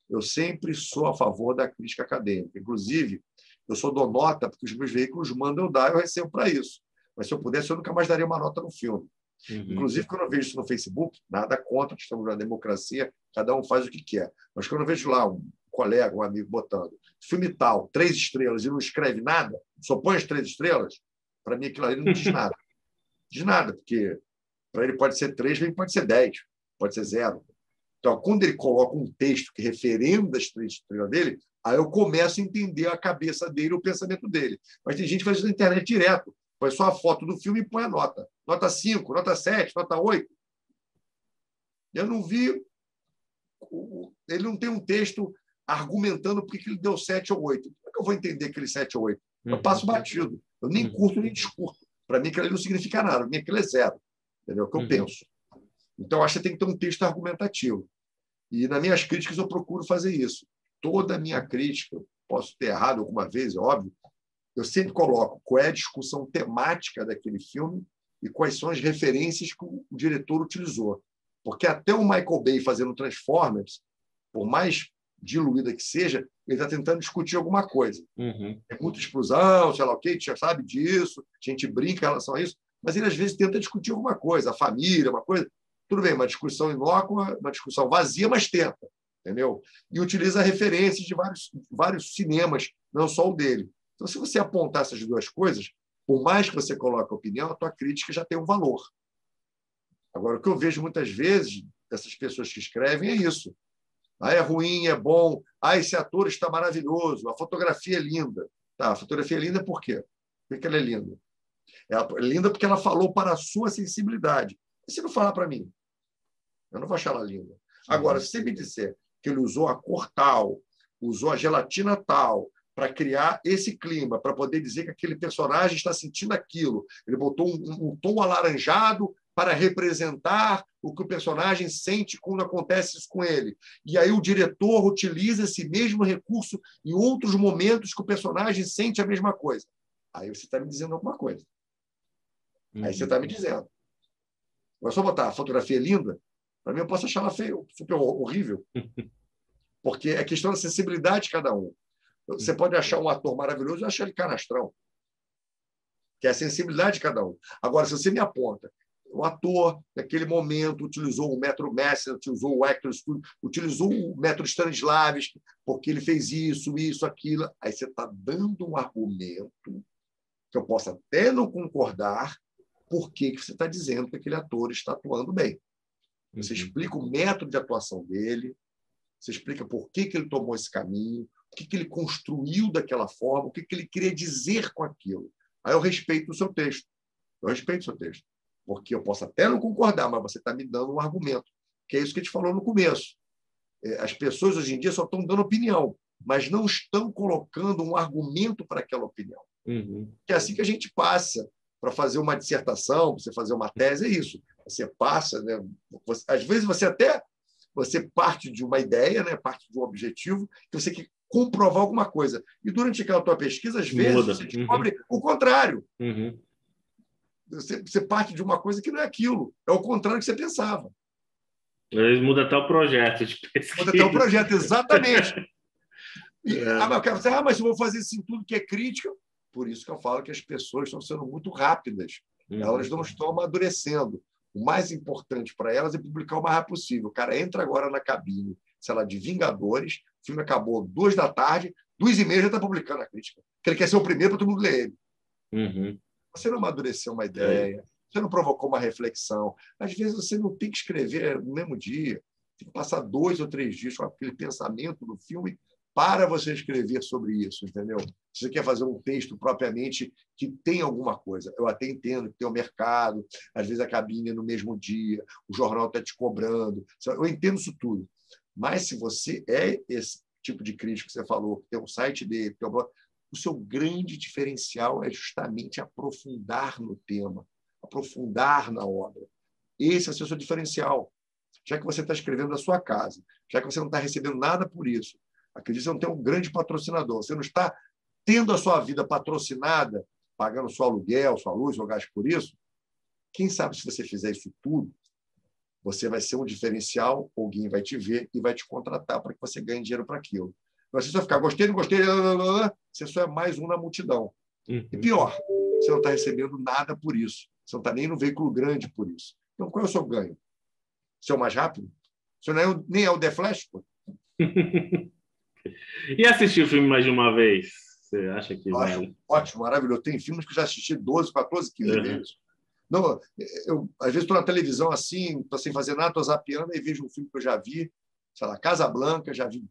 eu sempre sou a favor da crítica acadêmica. Inclusive, eu só dou nota porque os meus veículos mandam eu dar, eu recebo para isso. Mas, se eu pudesse, eu nunca mais daria uma nota no filme.
Uhum.
Inclusive, quando eu vejo isso no Facebook, nada contra, estamos na democracia, cada um faz o que quer. Mas quando eu vejo lá um colega, um amigo botando filme tal, 3 estrelas, e não escreve nada, só põe as 3 estrelas, para mim aquilo ali não diz nada. Diz nada, porque para ele pode ser 3, para mim pode ser 10, pode ser 0. Então, quando ele coloca um texto que referenda a estrela dele, aí eu começo a entender a cabeça dele, o pensamento dele. Mas tem gente que faz isso na internet direto. Põe só a foto do filme e põe a nota. Nota 5, nota 7, nota 8. Eu não vi... Ele não tem um texto argumentando por que ele deu 7 ou 8. Como é que eu vou entender aquele 7 ou 8? Eu passo batido. Eu nem curto nem discurso. Para mim, aquilo ali não significa nada. Para mim, aquilo é zero. Entendeu? É o que eu penso. Então, acho que tem que ter um texto argumentativo. E nas minhas críticas eu procuro fazer isso. Toda a minha crítica, posso ter errado alguma vez, é óbvio, eu sempre coloco qual é a discussão temática daquele filme e quais são as referências que o diretor utilizou. Porque até o Michael Bay fazendo Transformers, por mais diluída que seja, ele está tentando discutir alguma coisa. É muita explosão, sei lá o quê, a gente já sabe disso, a gente brinca em relação a isso, mas ele às vezes tenta discutir alguma coisa, a família, uma coisa... Tudo bem, uma discussão inócua, uma discussão vazia, mas tenta, entendeu? E utiliza referências de vários cinemas, não só o dele. Então, se você apontar essas duas coisas, por mais que você coloque a opinião, a tua crítica já tem um valor. Agora, o que eu vejo muitas vezes dessas pessoas que escrevem é isso. Ah, é ruim, é bom. Ah, esse ator está maravilhoso. A fotografia é linda. Tá, a fotografia é linda por quê? Por que ela é linda? É linda porque ela falou para a sua sensibilidade. E se não falar para mim? Eu não vou achar ela linda. Agora, se você me disser que ele usou a cor tal, usou a gelatina tal, para criar esse clima, para poder dizer que aquele personagem está sentindo aquilo, ele botou um tom alaranjado para representar o que o personagem sente quando acontece isso com ele. E aí o diretor utiliza esse mesmo recurso em outros momentos que o personagem sente a mesma coisa. Aí você está me dizendo alguma coisa. Aí você está me dizendo. Agora, só botar a fotografia linda, para mim eu posso achar ela feia, super horrível. Porque é questão da sensibilidade de cada um. Você pode achar um ator maravilhoso e achar ele canastrão. Que é a sensibilidade de cada um. Agora, se você me aponta, o ator, naquele momento, utilizou o método Messer, utilizou o Actors Studio, utilizou o método Stanislavski, porque ele fez isso, aquilo. Aí você está dando um argumento que eu posso até não concordar por que você está dizendo que aquele ator está atuando bem. Você explica o método de atuação dele, você explica por que ele tomou esse caminho, o que ele construiu daquela forma, o que ele queria dizer com aquilo. Aí eu respeito o seu texto. Eu respeito o seu texto. Porque eu posso até não concordar, mas você está me dando um argumento. Que é isso que a gente falou no começo. As pessoas, hoje em dia, só estão dando opinião, mas não estão colocando um argumento para aquela opinião. É assim que a gente passa para fazer uma dissertação, para você fazer uma tese, é isso. Você passa, né? Às vezes você parte de uma ideia, né? Parte de um objetivo, que você quer comprovar alguma coisa. E durante aquela tua pesquisa, às vezes, você descobre o contrário. Você parte de uma coisa que não é aquilo. É o contrário que você pensava.
Às vezes muda até o projeto de pesquisa.
Muda até o projeto, exatamente. Mas eu vou fazer isso em tudo que é crítica. Por isso que eu falo que as pessoas estão sendo muito rápidas. Elas não estão amadurecendo. O mais importante para elas é publicar o mais rápido possível. O cara entra agora na cabine, sei lá, de Vingadores, o filme acabou 2h, 2h30 já está publicando a crítica. Porque ele quer ser o primeiro para todo mundo ler ele. Você não amadureceu uma ideia, você não provocou uma reflexão. Às vezes você não tem que escrever no mesmo dia, tem que passar 2 ou 3 dias com aquele pensamento do filme para você escrever sobre isso, entendeu? Se você quer fazer um texto propriamente que tem alguma coisa, eu até entendo que tem o mercado, às vezes a cabine é no mesmo dia, o jornal está te cobrando, eu entendo isso tudo. Mas se você é esse tipo de crítico que você falou, tem um site dele, tem um blog, o seu grande diferencial é justamente aprofundar no tema, aprofundar na obra. Esse é o seu diferencial. Já que você está escrevendo da sua casa, já que você não está recebendo nada por isso, acredite, você não tem um grande patrocinador, você não está tendo a sua vida patrocinada, pagando seu aluguel, sua luz, seu gás por isso, quem sabe se você fizer isso tudo, você vai ser um diferencial, alguém vai te ver e vai te contratar para que você ganhe dinheiro para aquilo. Você só ficar, gostei, não gostei, você só é mais um na multidão. E pior, você não está recebendo nada por isso. Você não está nem no veículo grande por isso. Então, qual é o seu ganho? Ser o mais rápido? Você nem é o The Flash, pô.
E assistir o filme mais de uma vez? Você acha que vale?
Ótimo, maravilhoso. Tem filmes que eu já assisti 12, 14, 15 vezes. Não, eu, às vezes, estou na televisão assim, estou sem fazer nada, estou zapeando e vejo um filme que eu já vi, sei lá, Casablanca, já vi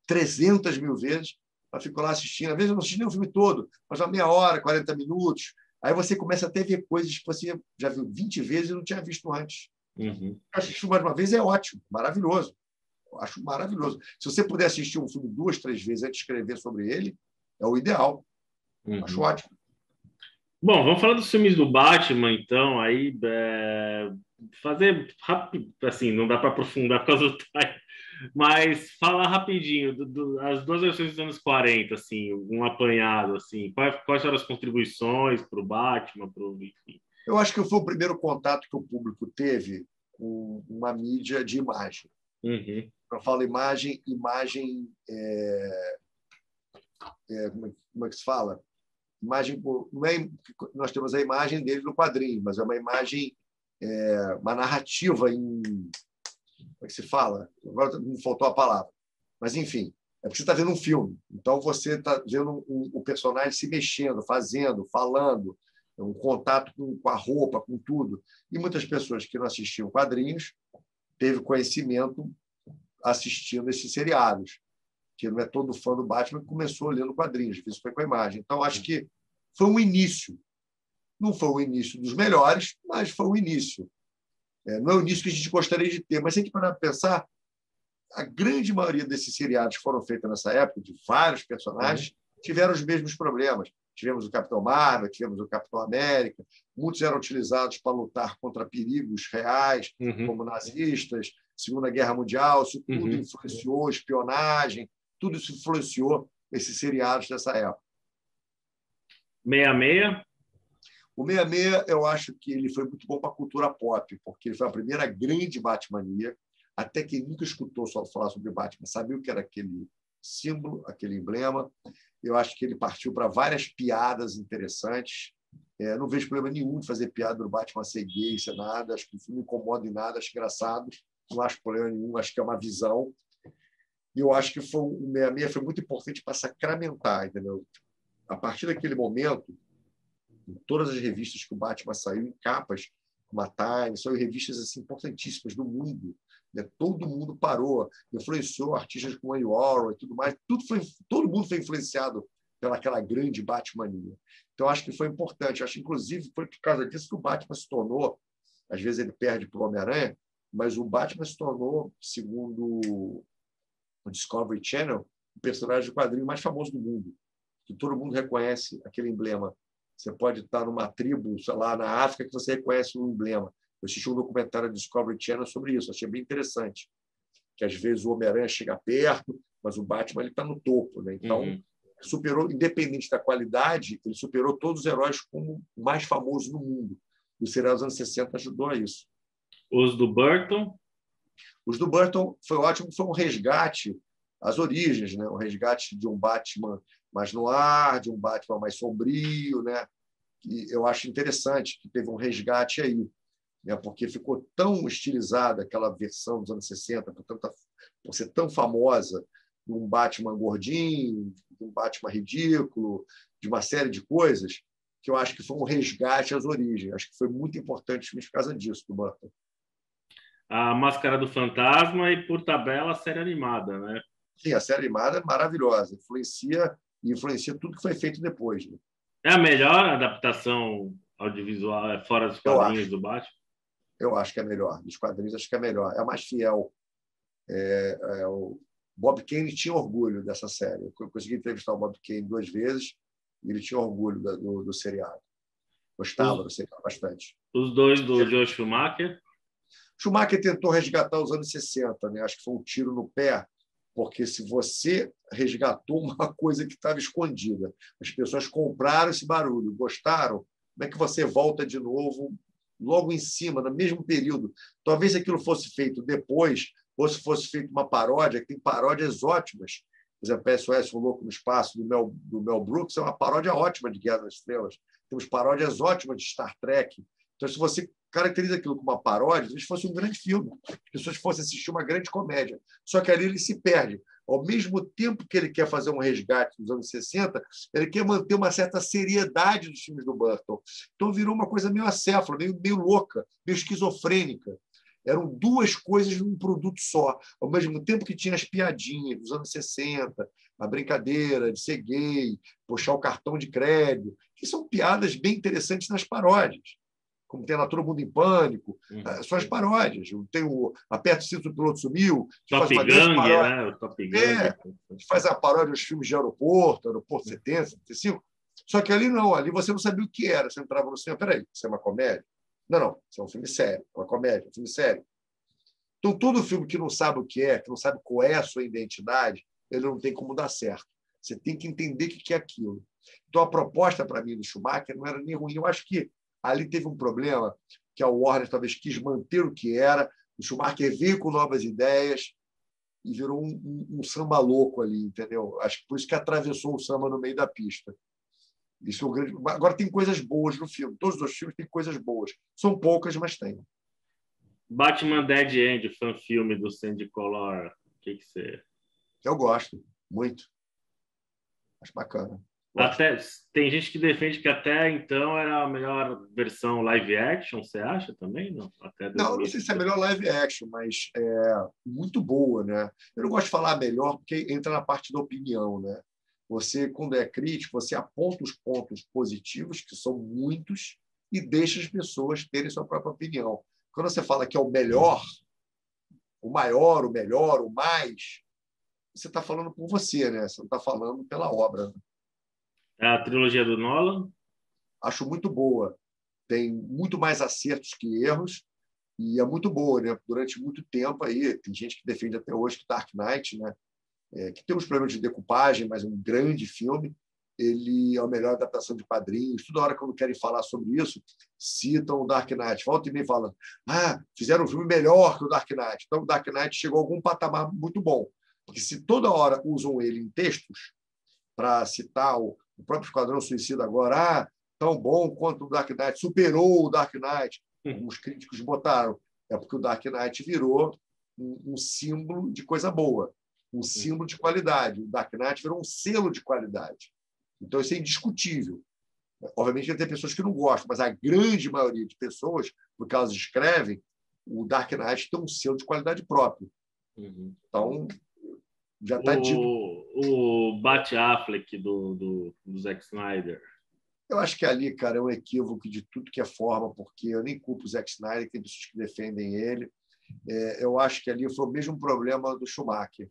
300 mil vezes, eu fico lá assistindo. Às vezes eu não assisti nem o filme todo, mas uma meia hora, 40 minutos. Aí você começa até a ver coisas que você já viu 20 vezes e não tinha visto antes.
Uhum.
Assistir mais uma vez é ótimo, maravilhoso. Eu acho maravilhoso. Se você puder assistir um filme 2, 3 vezes antes de escrever sobre ele, é o ideal. Acho
Uhum.
ótimo.
Bom, vamos falar dos filmes do Batman, então. Aí, fazer rápido, assim, não dá para aprofundar por causa do time, mas falar rapidinho as duas versões dos anos 40, assim, um apanhado, assim. Quais foram as contribuições para o Batman, enfim.
Eu acho que foi o primeiro contato que o público teve com uma mídia de imagem.
Uhum.
Eu falo imagem, como é que se fala? Imagem, não é, nós temos a imagem dele no quadrinho, mas é uma imagem, uma narrativa em. Como é que se fala? Agora me faltou a palavra. Mas, enfim, é porque você está vendo um filme. Então, você está vendo o personagem se mexendo, fazendo, falando, um contato com a roupa, com tudo. E muitas pessoas que não assistiam quadrinhos teve conhecimento assistindo esses seriados, que não é todo fã do Batman que começou lendo quadrinhos, isso foi com a imagem. Então, acho que foi um início. Não foi o início dos melhores, mas foi o início. Não é o início que a gente gostaria de ter, mas tem que parar para pensar, a grande maioria desses seriados que foram feitos nessa época, de vários personagens, tiveram os mesmos problemas. Tivemos o Capitão Marvel, tivemos o Capitão América, muitos eram utilizados para lutar contra perigos reais, como nazistas, Segunda Guerra Mundial, isso tudo influenciou, espionagem, tudo isso influenciou esses seriados dessa época.
66?
O 66, eu acho que ele foi muito bom para a cultura pop, porque ele foi a primeira grande Batmania. Até quem nunca escutou só falar sobre Batman sabia o que era aquele símbolo, aquele emblema. Eu acho que ele partiu para várias piadas interessantes. Não vejo problema nenhum de fazer piada do Batman ser gay, ser nada. Acho que isso não me incomoda em nada, acho engraçado. Não acho problema nenhum, acho que é uma visão. E eu acho que o 66 foi muito importante para sacramentar, entendeu? A partir daquele momento, em todas as revistas que o Batman saiu, em capas, como a Time, são revistas assim, importantíssimas do mundo. Né? Todo mundo parou, influenciou artistas como Andy Warhol e tudo mais. Todo mundo foi influenciado pelaquela grande Batmania. Então, acho que foi importante. Acho, inclusive, foi por causa disso que o Batman se tornou, às vezes ele perde para o Homem-Aranha, mas o Batman se tornou, segundo o Discovery Channel, o personagem de quadrinho mais famoso do mundo. Que todo mundo reconhece aquele emblema. Você pode estar numa tribo, sei lá, na África, que você reconhece o emblema. Eu assisti um documentário do Discovery Channel sobre isso, achei bem interessante. Que às vezes o Homem-Aranha chega perto, mas o Batman está no topo. Né? Então, superou, independente da qualidade, ele superou todos os heróis como o mais famoso no mundo. E o serial dos anos 60 ajudou a isso.
Os do Burton?
Os do Burton foi ótimo, foi um resgate às origens, né? Um resgate de um Batman mais no ar, de um Batman mais sombrio, né? E eu acho interessante que teve um resgate aí, né? Porque ficou tão estilizada aquela versão dos anos 60, por ser tão famosa, de um Batman gordinho, de um Batman ridículo, de uma série de coisas, que eu acho que foi um resgate às origens. Acho que foi muito importante por causa disso, do Burton.
A Máscara do Fantasma e, por tabela, a série animada, né?
Sim, a série animada é maravilhosa, influencia tudo que foi feito depois. Né?
É a melhor adaptação audiovisual fora dos quadrinhos do Batman?
Eu acho que é melhor. Dos quadrinhos, acho que é melhor. É a mais fiel. O Bob Kane tinha orgulho dessa série. Eu consegui entrevistar o Bob Kane 2 vezes e ele tinha orgulho do seriado. Gostava do seriado bastante.
Os dois do Joe Schumacher?
Schumacher tentou resgatar os anos 60. Né? Acho que foi um tiro no pé, porque se você resgatou uma coisa que estava escondida, as pessoas compraram esse barulho, gostaram, como é que você volta de novo logo em cima, no mesmo período? Talvez aquilo fosse feito depois, ou se fosse feito uma paródia, que tem paródias ótimas. Por exemplo, SOS, O Louco no Espaço, do Mel Brooks, é uma paródia ótima de Guerra das Estrelas. Temos paródias ótimas de Star Trek. Então, se você caracteriza aquilo como uma paródia, se fosse um grande filme, as pessoas fossem assistir uma grande comédia. Só que ali ele se perde. Ao mesmo tempo que ele quer fazer um resgate dos anos 60, ele quer manter uma certa seriedade dos filmes do Burton. Então virou uma coisa meio acéfala, meio louca, meio esquizofrênica. Eram duas coisas num produto só. Ao mesmo tempo que tinha as piadinhas dos anos 60, a brincadeira de ser gay, puxar o cartão de crédito, que são piadas bem interessantes nas paródias, como tem lá Todo Mundo em Pânico, são as paródias. Tem o Aperta o Cinto, o Piloto Sumiu, que
Top
faz uma grande
Gang,
paródia.
né? O Top Gang.
Que faz a paródia dos filmes de Aeroporto 70, 75. Só que ali não, ali você não sabia o que era. Você entrava no cinema, peraí, isso é uma comédia? Não, isso é um filme sério, uma comédia, um filme sério. Então, todo filme que não sabe o que é, que não sabe qual é a sua identidade, ele não tem como dar certo. Você tem que entender o que é aquilo. Então, a proposta, para mim, do Schumacher não era nem ruim. Eu acho que ali teve um problema que a Warner talvez quis manter o que era. O Schumacher veio com novas ideias e virou um samba louco ali, entendeu? Acho que por isso que atravessou o samba no meio da pista. Isso é um grande... Agora, tem coisas boas no filme. Todos os filmes têm coisas boas. São poucas, mas tem.
Batman Dead End, fã-filme do Sandy Color. O que você...
Eu gosto, muito. Acho bacana.
Até, tem gente que defende que até então era a melhor versão live action, você acha também? Não, até
não sei se é a melhor live action, mas é muito boa, né? Eu não gosto de falar melhor porque entra na parte da opinião, né? Você, quando é crítico, você aponta os pontos positivos, que são muitos, e deixa as pessoas terem sua própria opinião. Quando você fala que é o melhor, o maior, o melhor, o mais, você está falando por você, né? Você não está falando pela obra. Né?
É a trilogia do Nolan?
Acho muito boa. Tem muito mais acertos que erros e é muito boa, né? Durante muito tempo aí, tem gente que defende até hoje que Dark Knight, né? Que tem uns problemas de decupagem, mas é um grande filme. Ele é a melhor adaptação de quadrinhos. Toda hora, quando querem falar sobre isso, citam o Dark Knight. Volta e meia falam, fizeram um filme melhor que o Dark Knight. Então, o Dark Knight chegou a algum patamar muito bom. Porque se toda hora usam ele em textos para citar o próprio Esquadrão Suicida agora, tão bom quanto o Dark Knight, superou o Dark Knight, como os críticos botaram. É porque o Dark Knight virou um símbolo de coisa boa, um símbolo de qualidade. O Dark Knight virou um selo de qualidade. Então, isso é indiscutível. Obviamente, vai ter pessoas que não gostam, mas a grande maioria de pessoas, porque elas escrevem, o Dark Knight tem um selo de qualidade próprio. Então, já está dito.
O Bat-Affleck do Zack Snyder.
Eu acho que ali, cara, é um equívoco de tudo que é forma, porque eu nem culpo o Zack Snyder, tem pessoas que defendem ele. Eu acho que ali foi o mesmo problema do Schumacher.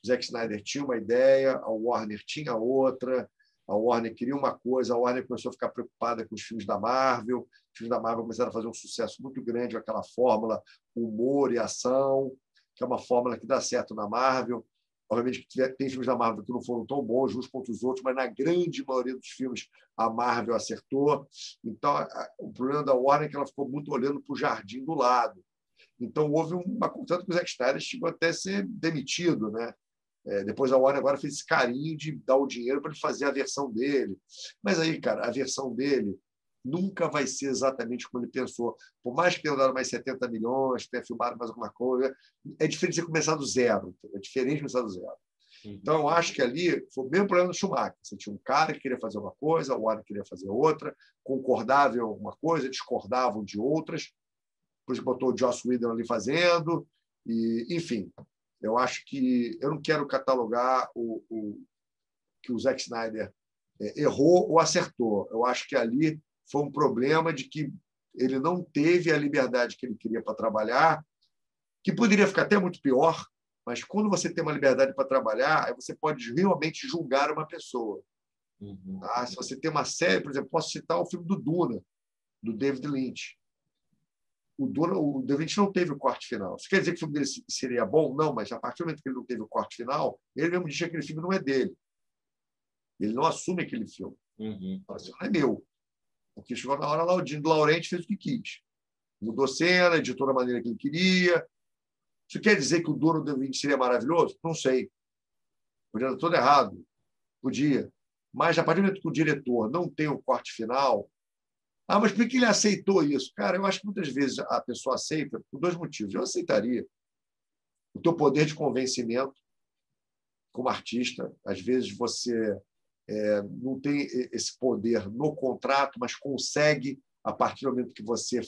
O Zack Snyder tinha uma ideia, a Warner tinha outra, a Warner queria uma coisa, a Warner começou a ficar preocupada com os filmes da Marvel, os filmes da Marvel começaram a fazer um sucesso muito grande com aquela fórmula humor e ação, que é uma fórmula que dá certo na Marvel. Obviamente que tem filmes da Marvel que não foram tão bons uns contra os outros, mas na grande maioria dos filmes a Marvel acertou. Então, o problema da Warner é que ela ficou muito olhando para o jardim do lado. Então, houve uma constante que o Zack Snyder chegou até a ser demitido, né? Depois a Warner agora fez esse carinho de dar o dinheiro para ele fazer a versão dele. Mas aí, cara, a versão dele nunca vai ser exatamente como ele pensou. Por mais que tenha dado mais 70 milhões, tenha filmado mais alguma coisa, é diferente de você começar do zero. É diferente de começar do zero. Então, eu acho que ali foi o mesmo problema do Schumacher. Você tinha um cara que queria fazer uma coisa, o Warner queria fazer outra, concordavam em alguma coisa, discordavam de outras. Por isso botou o Joss Whedon ali fazendo. E, enfim, eu acho que... Eu não quero catalogar que o Zack Snyder errou ou acertou. Eu acho que ali foi um problema de que ele não teve a liberdade que ele queria para trabalhar, que poderia ficar até muito pior, mas quando você tem uma liberdade para trabalhar, você pode realmente julgar uma pessoa. Tá? Se você tem uma série, por exemplo, posso citar o filme do Duna, do David Lynch. O David Lynch não teve o corte final. Isso quer dizer que o filme dele seria bom? Não, mas a partir do momento que ele não teve o corte final, ele mesmo disse que aquele filme não é dele. Ele não assume aquele filme. Assim, não é meu. Porque chegou na hora lá, o Dino Laurenti fez o que quis. Mudou cena, editou da maneira que ele queria. Isso quer dizer que o Duna do David Lynch seria maravilhoso? Não sei. Podia estar todo errado. Podia. Mas, a partir do momento que o diretor não tem o corte final... mas por que ele aceitou isso? Cara, eu acho que muitas vezes a pessoa aceita por dois motivos. Eu aceitaria. O teu poder de convencimento. como artista. Às vezes você não tem esse poder no contrato, mas consegue, a partir do momento que você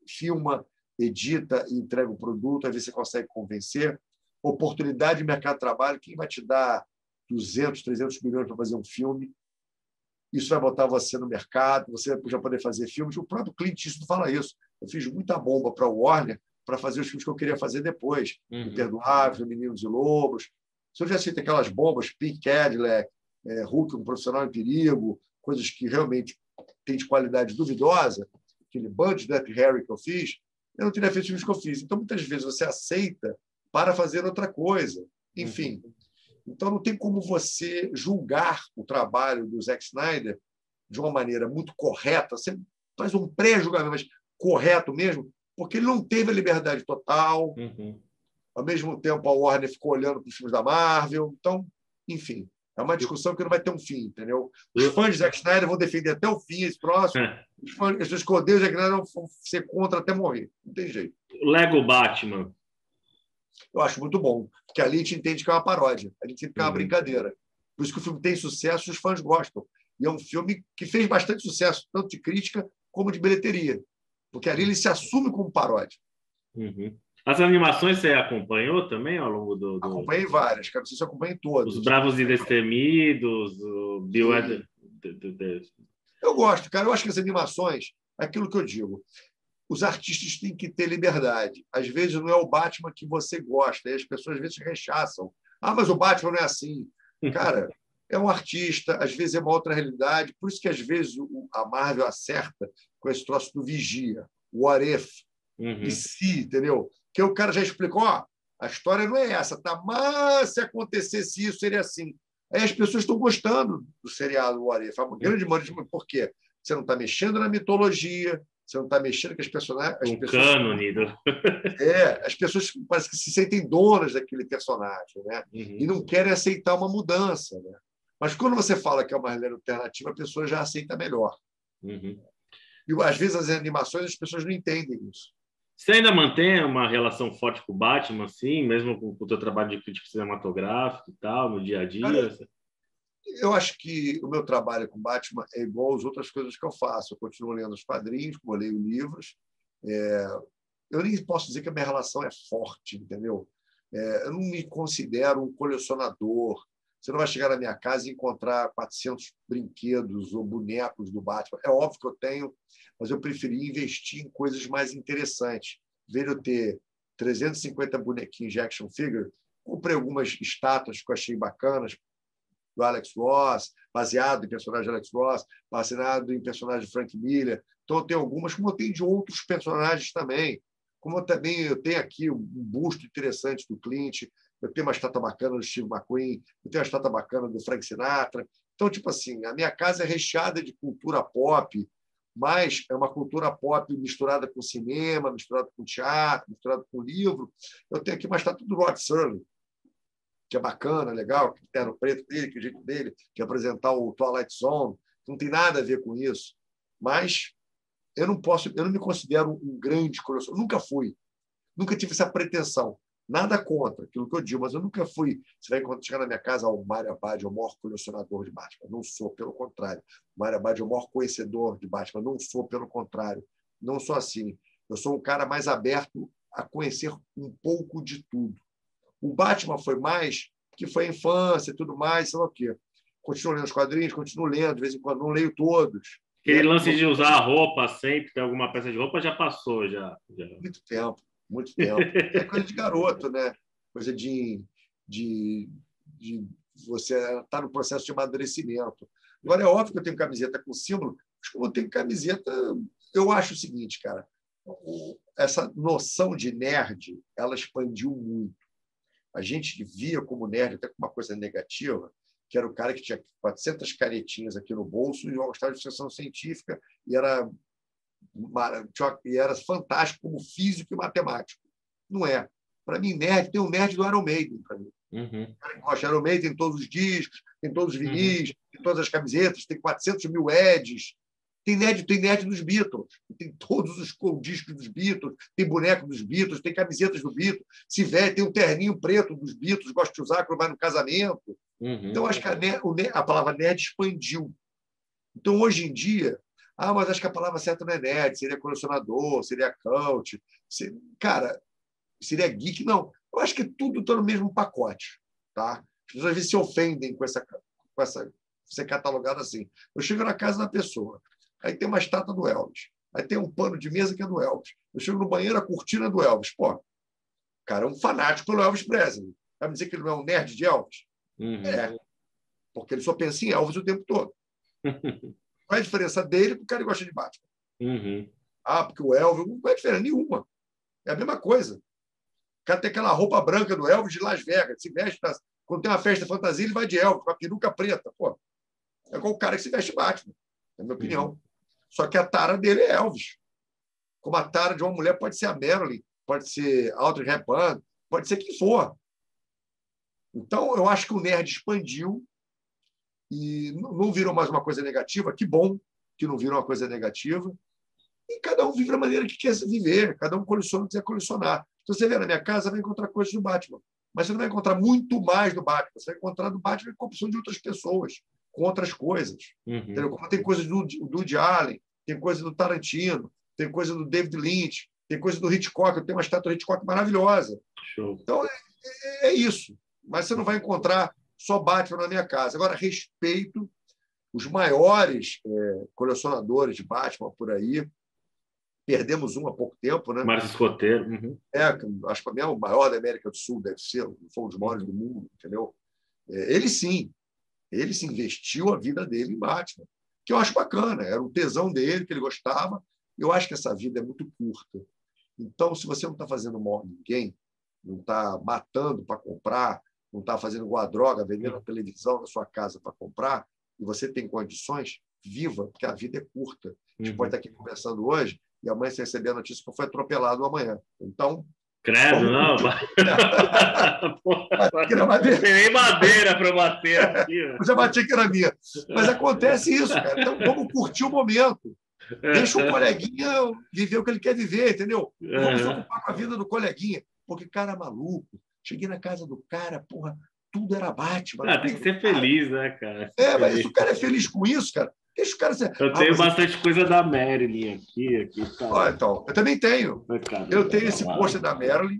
filma, edita e entrega o produto, às vezes você consegue convencer. Oportunidade de mercado de trabalho, quem vai te dar 200, 300 milhões para fazer um filme? Isso vai botar você no mercado, você vai já poder fazer filmes. O próprio Clint Eastwood fala isso. Eu fiz muita bomba para o Warner para fazer os filmes que eu queria fazer depois. Imperdoáveis, Meninos e Lobos. Se eu já cito aquelas bombas, Pink Cadillac, Hulk, um profissional em perigo, coisas que realmente têm de qualidade duvidosa, aquele Bud Death Harry que eu fiz, eu não teria feito os filmes que eu fiz. Então, muitas vezes, você aceita para fazer outra coisa. Enfim. Então, não tem como você julgar o trabalho do Zack Snyder de uma maneira muito correta. Você faz um pré-julgamento, mas correto mesmo, porque ele não teve a liberdade total. Ao mesmo tempo, a Warner ficou olhando para os filmes da Marvel. Então, enfim, é uma discussão que não vai ter um fim, entendeu? Os fãs de Zack Snyder vão defender até o fim esse próximo. Os fãs que odeiam o Zack Snyder vão ser contra até morrer. Não tem jeito.
Lego Batman.
Eu acho muito bom, porque ali a gente entende que é uma paródia, a gente entende que é uma brincadeira. Por isso que o filme tem sucesso e os fãs gostam. E é um filme que fez bastante sucesso, tanto de crítica como de bilheteria, porque ali ele se assume como paródia.
As animações você acompanhou também ao longo do...
Acompanhei várias, cara. Não sei se eu acompanhei todas.
Os Bravos e Destemidos, o Bill...
Eu gosto, cara. Eu acho que as animações, é aquilo que eu digo, os artistas têm que ter liberdade. Às vezes não é o Batman que você gosta, e as pessoas às vezes rechaçam. Ah, mas o Batman não é assim. Cara, é um artista, às vezes é uma outra realidade. Por isso que às vezes a Marvel acerta com esse troço do vigia, o What If, e se, entendeu? Que o cara já explicou, ó, a história não é essa, tá? Mas se acontecesse isso, seria assim. Aí as pessoas estão gostando do seriado What If. A grande maioria, por quê? Você não está mexendo na mitologia, você não está mexendo com as personagens.
Um cânone.
As pessoas parece que se sentem donas daquele personagem, né? E não querem aceitar uma mudança, né? Mas quando você fala que é uma realidade alternativa, a pessoa já aceita melhor. E às vezes as animações as pessoas não entendem isso.
Você ainda mantém uma relação forte com o Batman, assim, mesmo com o teu trabalho de crítico cinematográfico e tal, no dia a dia?
Cara, eu acho que o meu trabalho com Batman é igual às outras coisas que eu faço. Eu continuo lendo os quadrinhos, como eu leio livros. Eu nem posso dizer que a minha relação é forte, entendeu? Eu não me considero um colecionador. Você não vai chegar na minha casa e encontrar 400 brinquedos ou bonecos do Batman. É óbvio que eu tenho, mas eu preferi investir em coisas mais interessantes. Ver eu ter 350 bonequinhos de action figure, comprei algumas estátuas que eu achei bacanas, do Alex Ross, baseado em personagem de Alex Ross, baseado em personagem de Frank Miller. Então, eu tenho algumas, como eu tenho de outros personagens também. Como eu tenho aqui um busto interessante do Clint, eu tenho uma estátua bacana do Steve McQueen, eu tenho uma estátua bacana do Frank Sinatra. Então, tipo assim, a minha casa é recheada de cultura pop, mas é uma cultura pop misturada com cinema, misturada com teatro, misturada com livro. Eu tenho aqui uma estátua do Rod Serling, que é bacana, legal, que tem no preto dele, que é o jeito dele, que é apresentar o Twilight Zone. Não tem nada a ver com isso. Mas eu não me considero um grande colecionador. Nunca fui. Nunca tive essa pretensão. Nada contra aquilo que eu digo, mas eu nunca fui. Você vai chegar na minha casa, o Mário Abad é o maior colecionador de Batman. Não sou, pelo contrário. O Mário Abad é o maior conhecedor de Batman. Não sou, pelo contrário. Não sou assim. Eu sou um cara mais aberto a conhecer um pouco de tudo. O Batman foi mais, que foi a infância e tudo mais, sei lá o quê. Continuo lendo os quadrinhos, continuo lendo, de vez em quando não leio todos.
Aquele lance de usar a roupa sempre, ter alguma peça de roupa, já passou, já.
Muito tempo, muito tempo. É coisa de garoto, né? Coisa de você estar no processo de amadurecimento. Agora, é óbvio que eu tenho camiseta com símbolo, mas como eu tenho camiseta, eu acho o seguinte, cara, essa noção de nerd, ela expandiu muito. A gente via como nerd até com uma coisa negativa, que era o cara que tinha 400 canetinhas aqui no bolso e gostava de ficção científica e era fantástico como físico e matemático. Não é. Para mim, nerd, tem um nerd do Iron Maiden, para mim. O Iron Maiden tem todos os discos, tem todos os vinis, tem todas as camisetas, tem 400 mil ads. Tem nerd dos Beatles, tem todos os discos dos Beatles, tem boneco dos Beatles, tem camisetas do Beatles, se vê, tem um terninho preto dos Beatles, gosta de usar quando vai no casamento. Então, acho que a palavra nerd expandiu. Então, hoje em dia, mas acho que a palavra certa não é nerd, seria colecionador, seria cult, cara, seria geek. Não, eu acho que tudo está no mesmo pacote. Tá? As pessoas às vezes se ofendem com essa ser catalogado assim. Eu chego na casa da pessoa, aí tem uma estátua do Elvis, aí tem um pano de mesa que é do Elvis. Eu chego no banheiro, a cortina é do Elvis. Pô, o cara é um fanático pelo Elvis Presley. Vai me dizer que ele não é um nerd de Elvis? É, porque ele só pensa em Elvis o tempo todo. Qual é a diferença dele para o cara que gosta de Batman? Porque o Elvis... Não é diferença nenhuma. É a mesma coisa. O cara tem aquela roupa branca do Elvis de Las Vegas. Se veste quando tem uma festa de fantasia, ele vai de Elvis, com a peruca preta. Pô, é igual o cara que se veste Batman, na minha opinião. Só que a tara dele é Elvis. Como a tara de uma mulher pode ser a Marilyn, pode ser Audrey Hepburn, pode ser quem for. Então, eu acho que o nerd expandiu e não virou mais uma coisa negativa. Que bom que não virou uma coisa negativa. E cada um vive da maneira que quer viver. Cada um coleciona o que quiser colecionar. Então, você vê na minha casa, vai encontrar coisas do Batman. Mas você não vai encontrar muito mais do Batman. Você vai encontrar do Batman com a opção de outras pessoas, com outras coisas. Entendeu? Como tem coisas do Woody Allen, tem coisa do Tarantino, tem coisa do David Lynch, tem coisa do Hitchcock. Eu tenho uma estátua do Hitchcock maravilhosa.
Show.
Então, é isso. Mas você não vai encontrar só Batman na minha casa. Agora, respeito os maiores colecionadores de Batman por aí. Perdemos um há pouco tempo, né?
Márcio Escoteiro.
Acho que para mim é o maior da América do Sul, deve ser, foi um dos maiores do mundo, entendeu? Ele se investiu a vida dele em Batman, que eu acho bacana, era um tesão dele, que ele gostava. Eu acho que essa vida é muito curta. Então, se você não está fazendo mal a ninguém, não está matando para comprar, não está fazendo igual a droga, vendendo a televisão na sua casa para comprar, e você tem condições, viva, porque a vida é curta. A gente pode estar aqui conversando hoje e amanhã você receber a notícia que foi atropelado amanhã. Então...
Credo, não.
Madeira.
Tem nem madeira para bater aqui.
Eu já bati que era minha. Mas acontece isso, cara. Então, vamos curtir o momento. Deixa o coleguinha viver o que ele quer viver, entendeu? Vamos se ocupar com a vida do coleguinha. Porque, cara, maluco. Cheguei na casa do cara, porra, tudo era Batman.
Tem que ser feliz, né, cara?
Mas se o cara é feliz com isso, cara, deixa o cara ser...
Eu tenho bastante coisa da Marilyn aqui tá.
Então, eu também tenho. Eu tenho esse pôster da Marilyn.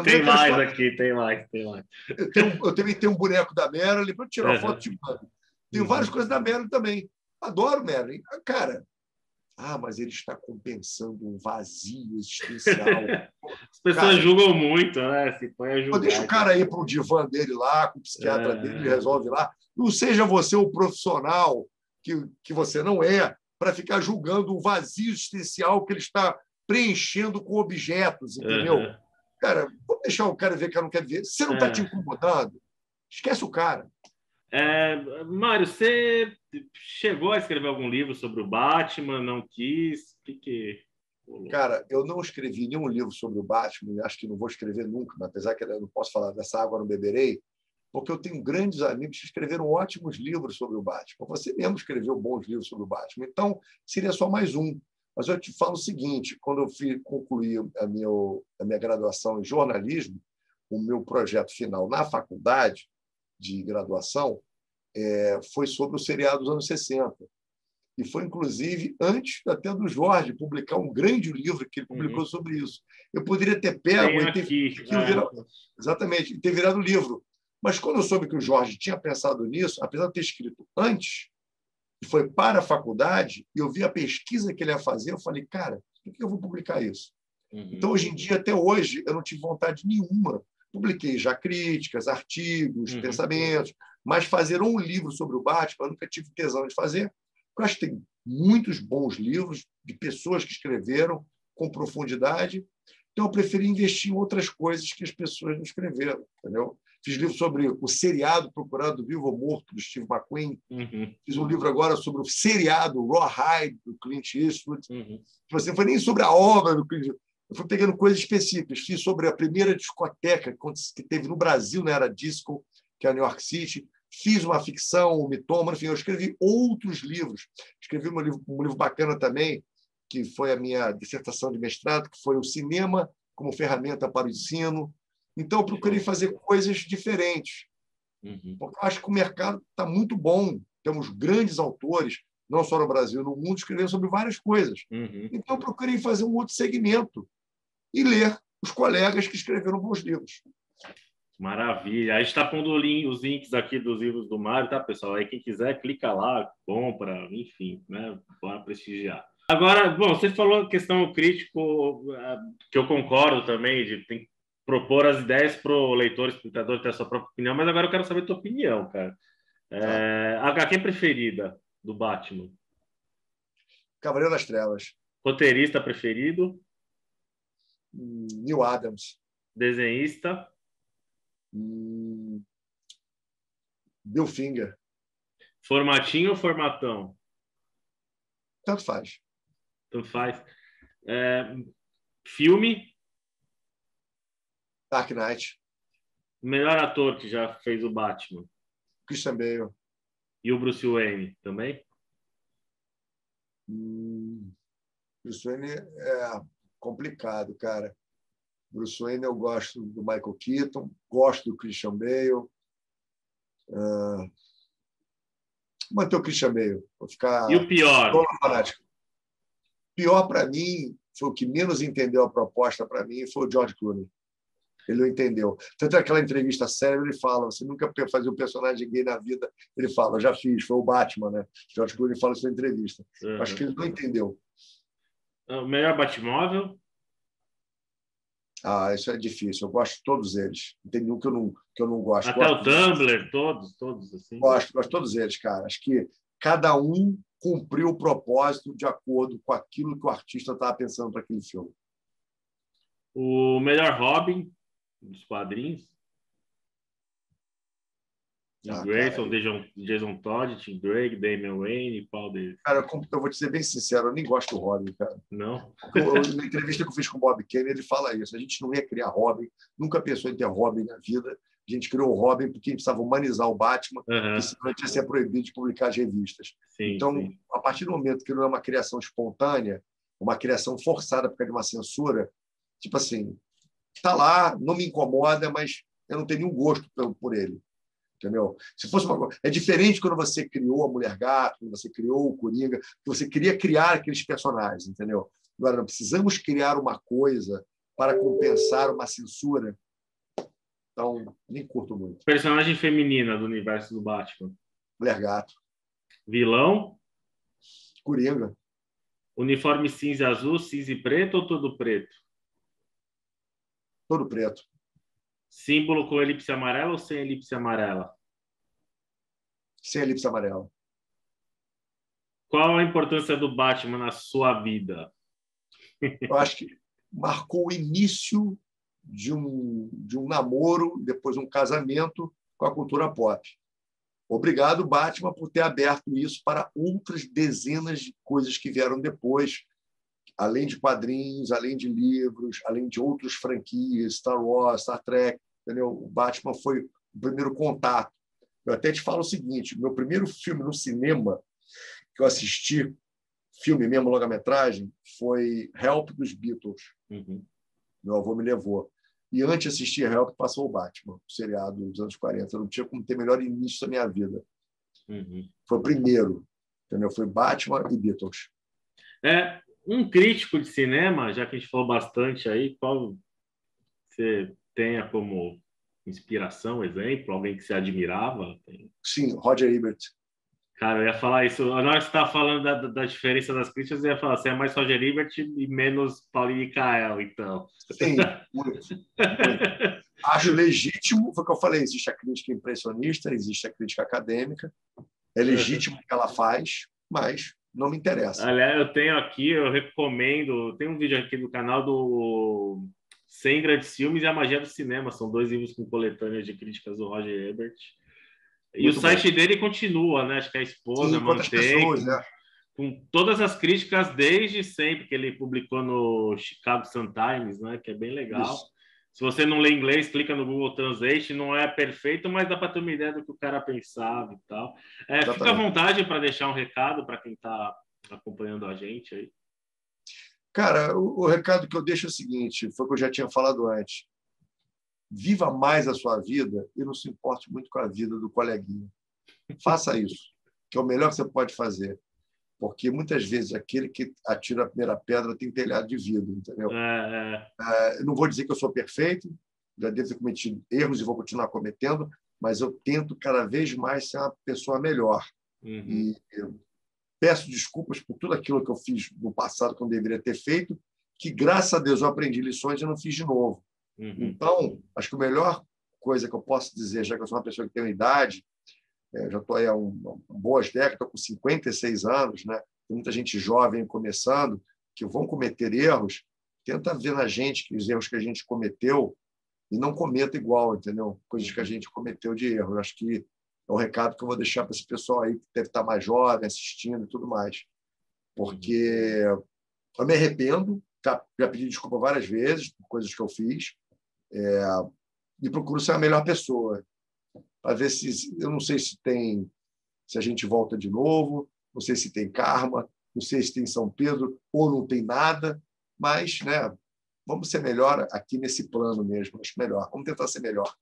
Tem mais aqui, tem mais.
Eu também tenho um boneco da Marilyn para tirar foto de mano. Tenho várias coisas da Marilyn também. Adoro Marilyn. Cara, mas ele está compensando um vazio existencial.
As pessoas julgam muito, né? Se põe a julgar.
Deixa o cara ir para o divã dele lá, com o psiquiatra dele, ele resolve lá. Não seja você o profissional que você não é, para ficar julgando o vazio existencial que ele está preenchendo com objetos, entendeu? Cara, vamos deixar o cara ver que não quer ver. Se você não está te incomodando, esquece o cara.
Mário, você chegou a escrever algum livro sobre o Batman? Não quis? O que...
Cara, eu não escrevi nenhum livro sobre o Batman, acho que não vou escrever nunca, mas apesar que eu não posso falar dessa água, não beberei, porque eu tenho grandes amigos que escreveram ótimos livros sobre o Batman. Você mesmo escreveu bons livros sobre o Batman. Então, seria só mais um. Mas eu te falo o seguinte, quando eu concluí a minha graduação em jornalismo, o meu projeto final na faculdade de graduação foi sobre o seriado dos anos 60. E foi, inclusive, antes até do Jorge publicar um grande livro que ele publicou sobre isso. Eu poderia ter pego e ter virado livro. Mas quando eu soube que o Jorge tinha pensado nisso, apesar de ter escrito antes, e foi para a faculdade, e eu vi a pesquisa que ele ia fazer, eu falei, cara, por que eu vou publicar isso? Então, hoje em dia, até hoje, eu não tive vontade nenhuma. Publiquei já críticas, artigos, pensamentos, mas fazer um livro sobre o Batman, eu nunca tive tesão de fazer. Eu acho que tem muitos bons livros de pessoas que escreveram com profundidade, então eu preferi investir em outras coisas que as pessoas não escreveram, entendeu? Fiz livro sobre o seriado Procurado Vivo ou Morto, do Steve McQueen. Fiz um livro agora sobre o seriado Rawhide, do Clint Eastwood. Não foi nem sobre a obra do Clint Eastwood. Eu fui pegando coisas específicas. Fiz sobre a primeira discoteca que teve no Brasil, na era disco, que é a New York City. fiz uma ficção, um mitômano, enfim, eu escrevi outros livros. Escrevi um livro bacana também, que foi a minha dissertação de mestrado, que foi o cinema como ferramenta para o ensino. Então, eu procurei fazer coisas diferentes, porque eu acho que o mercado está muito bom. Temos grandes autores, não só no Brasil, no mundo, escrevendo sobre várias coisas. Então, eu procurei fazer um outro segmento e ler os colegas que escreveram bons livros.
Maravilha. A gente está pondo os links aqui dos livros do Mário, tá, pessoal? Aí quem quiser, clica lá, compra, enfim, né? Bora prestigiar. Agora, bom, você falou a questão crítico, que eu concordo também, de tem que propor as ideias para o leitor, espectador ter a sua própria opinião, mas agora eu quero saber a tua opinião, cara. A HQ preferida do Batman?
Cavaleiro das Trevas.
Roteirista preferido?
Neil Adams.
Desenhista?
Bill Finger.
Formatinho ou formatão?
Tanto faz.
Tanto faz. Filme?
Dark Knight.
Melhor ator que já fez o Batman?
Christian Bale.
E o Bruce Wayne também?
Bruce Wayne é complicado, cara. Bruce Wayne eu gosto do Michael Keaton, gosto do Christian Bale. Manter o Christian Bale. Vou ficar...
E o pior?
Pior para mim, foi o que menos entendeu a proposta para mim, foi o George Clooney. Ele não entendeu. Tanto aquela entrevista séria, ele fala, você nunca fazia um personagem gay na vida. Ele fala, já fiz, foi o Batman, né? George Clooney fala isso na entrevista. Acho que ele não entendeu.
O melhor Batmóvel?
Isso é difícil. Eu gosto de todos eles. Não tem nenhum que eu não gosto.
Até o Tumblr, todos assim.
Gosto de todos eles, cara. Acho que cada um cumpriu o propósito de acordo com aquilo que o artista estava pensando para aquele filme.
O melhor Robin dos quadrinhos? Grayson, Jason Todd, Tim Drake, Damian Wayne, qual deles?
Cara, eu vou te ser bem sincero, eu nem gosto do Robin, cara.
Não?
Na entrevista que eu fiz com o Bob Kane, ele fala isso. A gente não ia criar Robin, nunca pensou em ter Robin na vida. A gente criou o Robin porque a gente precisava humanizar o Batman, porque senão a gente ia ser proibido de publicar as revistas. Então, a partir do momento que não é uma criação espontânea, uma criação forçada por causa de uma censura, tipo assim, está lá, não me incomoda, mas eu não tenho nenhum gosto por ele. Entendeu? Se fosse uma coisa... É diferente quando você criou a Mulher Gato, quando você criou o Coringa, que você queria criar aqueles personagens, entendeu? Agora, não precisamos criar uma coisa para compensar uma censura. Então, nem curto muito.
Personagem feminina do universo do Batman?
Mulher Gato.
Vilão?
Coringa.
Uniforme cinza e azul, cinza e preto ou todo preto?
Todo preto.
Símbolo com elipse amarela ou sem elipse amarela?
Sem elipse amarela.
Qual a importância do Batman na sua vida?
Eu acho que marcou o início de um namoro, depois um casamento com a cultura pop. Obrigado, Batman, por ter aberto isso para outras dezenas de coisas que vieram depois, além de quadrinhos, além de livros, além de outras franquias, Star Wars, Star Trek. Entendeu? O Batman foi o primeiro contato. Eu até te falo o seguinte, meu primeiro filme no cinema que eu assisti, filme mesmo, longa-metragem, foi Help dos Beatles. Meu avô me levou. E antes de assistir Help, passou o Batman, o seriado dos anos 40. Eu não tinha como ter melhor início da minha vida. Foi o primeiro. Entendeu? Foi Batman e Beatles.
Um crítico de cinema, já que a gente falou bastante aí, qual você tenha como inspiração, exemplo, alguém que você admirava?
Sim, Roger Ebert.
Cara, eu ia falar isso. Na hora que você estava falando da diferença das críticas, eu ia falar, você é mais Roger Ebert e menos Paulinho e Kael, então.
Sim, muito. Acho legítimo, foi o que eu falei, existe a crítica impressionista, existe a crítica acadêmica, é legítimo o que ela faz, mas não me interessa.
Aliás, eu tenho aqui, eu recomendo, tem um vídeo aqui no canal do 100 Grandes Filmes e a Magia do Cinema, são 2 livros com coletâneas de críticas do Roger Ebert. E muito o site dele continua, né? Acho que a esposa mantém pessoas, né? Com todas as críticas desde sempre, que ele publicou no Chicago Sun-Times, né? Que é bem legal. Isso. Se você não lê inglês, clica no Google Translate, não é perfeito, mas dá para ter uma ideia do que o cara pensava e tal. Fica à vontade para deixar um recado para quem está acompanhando a gente aí.
Cara, o recado que eu deixo é o seguinte, foi o que eu já tinha falado antes. Viva mais a sua vida e não se importe muito com a vida do coleguinha. Faça isso, que é o melhor que você pode fazer. Porque muitas vezes aquele que atira a primeira pedra tem telhado de vidro, entendeu? Eu não vou dizer que eu sou perfeito, já devo ter cometido erros e vou continuar cometendo, mas eu tento cada vez mais ser uma pessoa melhor. E eu peço desculpas por tudo aquilo que eu fiz no passado que eu deveria ter feito, que, graças a Deus, eu aprendi lições e eu não fiz de novo. Então, acho que a melhor coisa que eu posso dizer, já que eu sou uma pessoa que tem uma idade, já estou aí há boas décadas, estou com 56 anos, né? Tem muita gente jovem começando, que vão cometer erros, tenta ver na gente que os erros que a gente cometeu e não cometa igual, entendeu? Coisas que a gente cometeu de erro. Eu acho que é o recado que eu vou deixar para esse pessoal aí que deve estar mais jovem, assistindo e tudo mais. Porque eu me arrependo, já pedi desculpa várias vezes por coisas que eu fiz, e procuro ser a melhor pessoa. Para ver se... Eu não sei se a gente volta de novo, não sei se tem karma, não sei se tem São Pedro ou não tem nada, mas, né, vamos ser melhor aqui nesse plano mesmo, acho melhor. Vamos tentar ser melhor.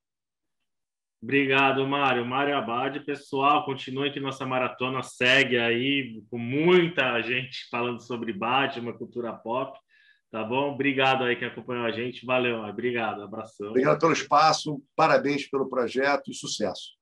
Obrigado, Mário. Mário Abad. Pessoal, continue que nossa maratona segue aí com muita gente falando sobre Batman, cultura pop, tá bom? Obrigado aí que acompanhou a gente. Valeu, Mário. Obrigado. Abração.
Obrigado pelo espaço, parabéns pelo projeto e sucesso.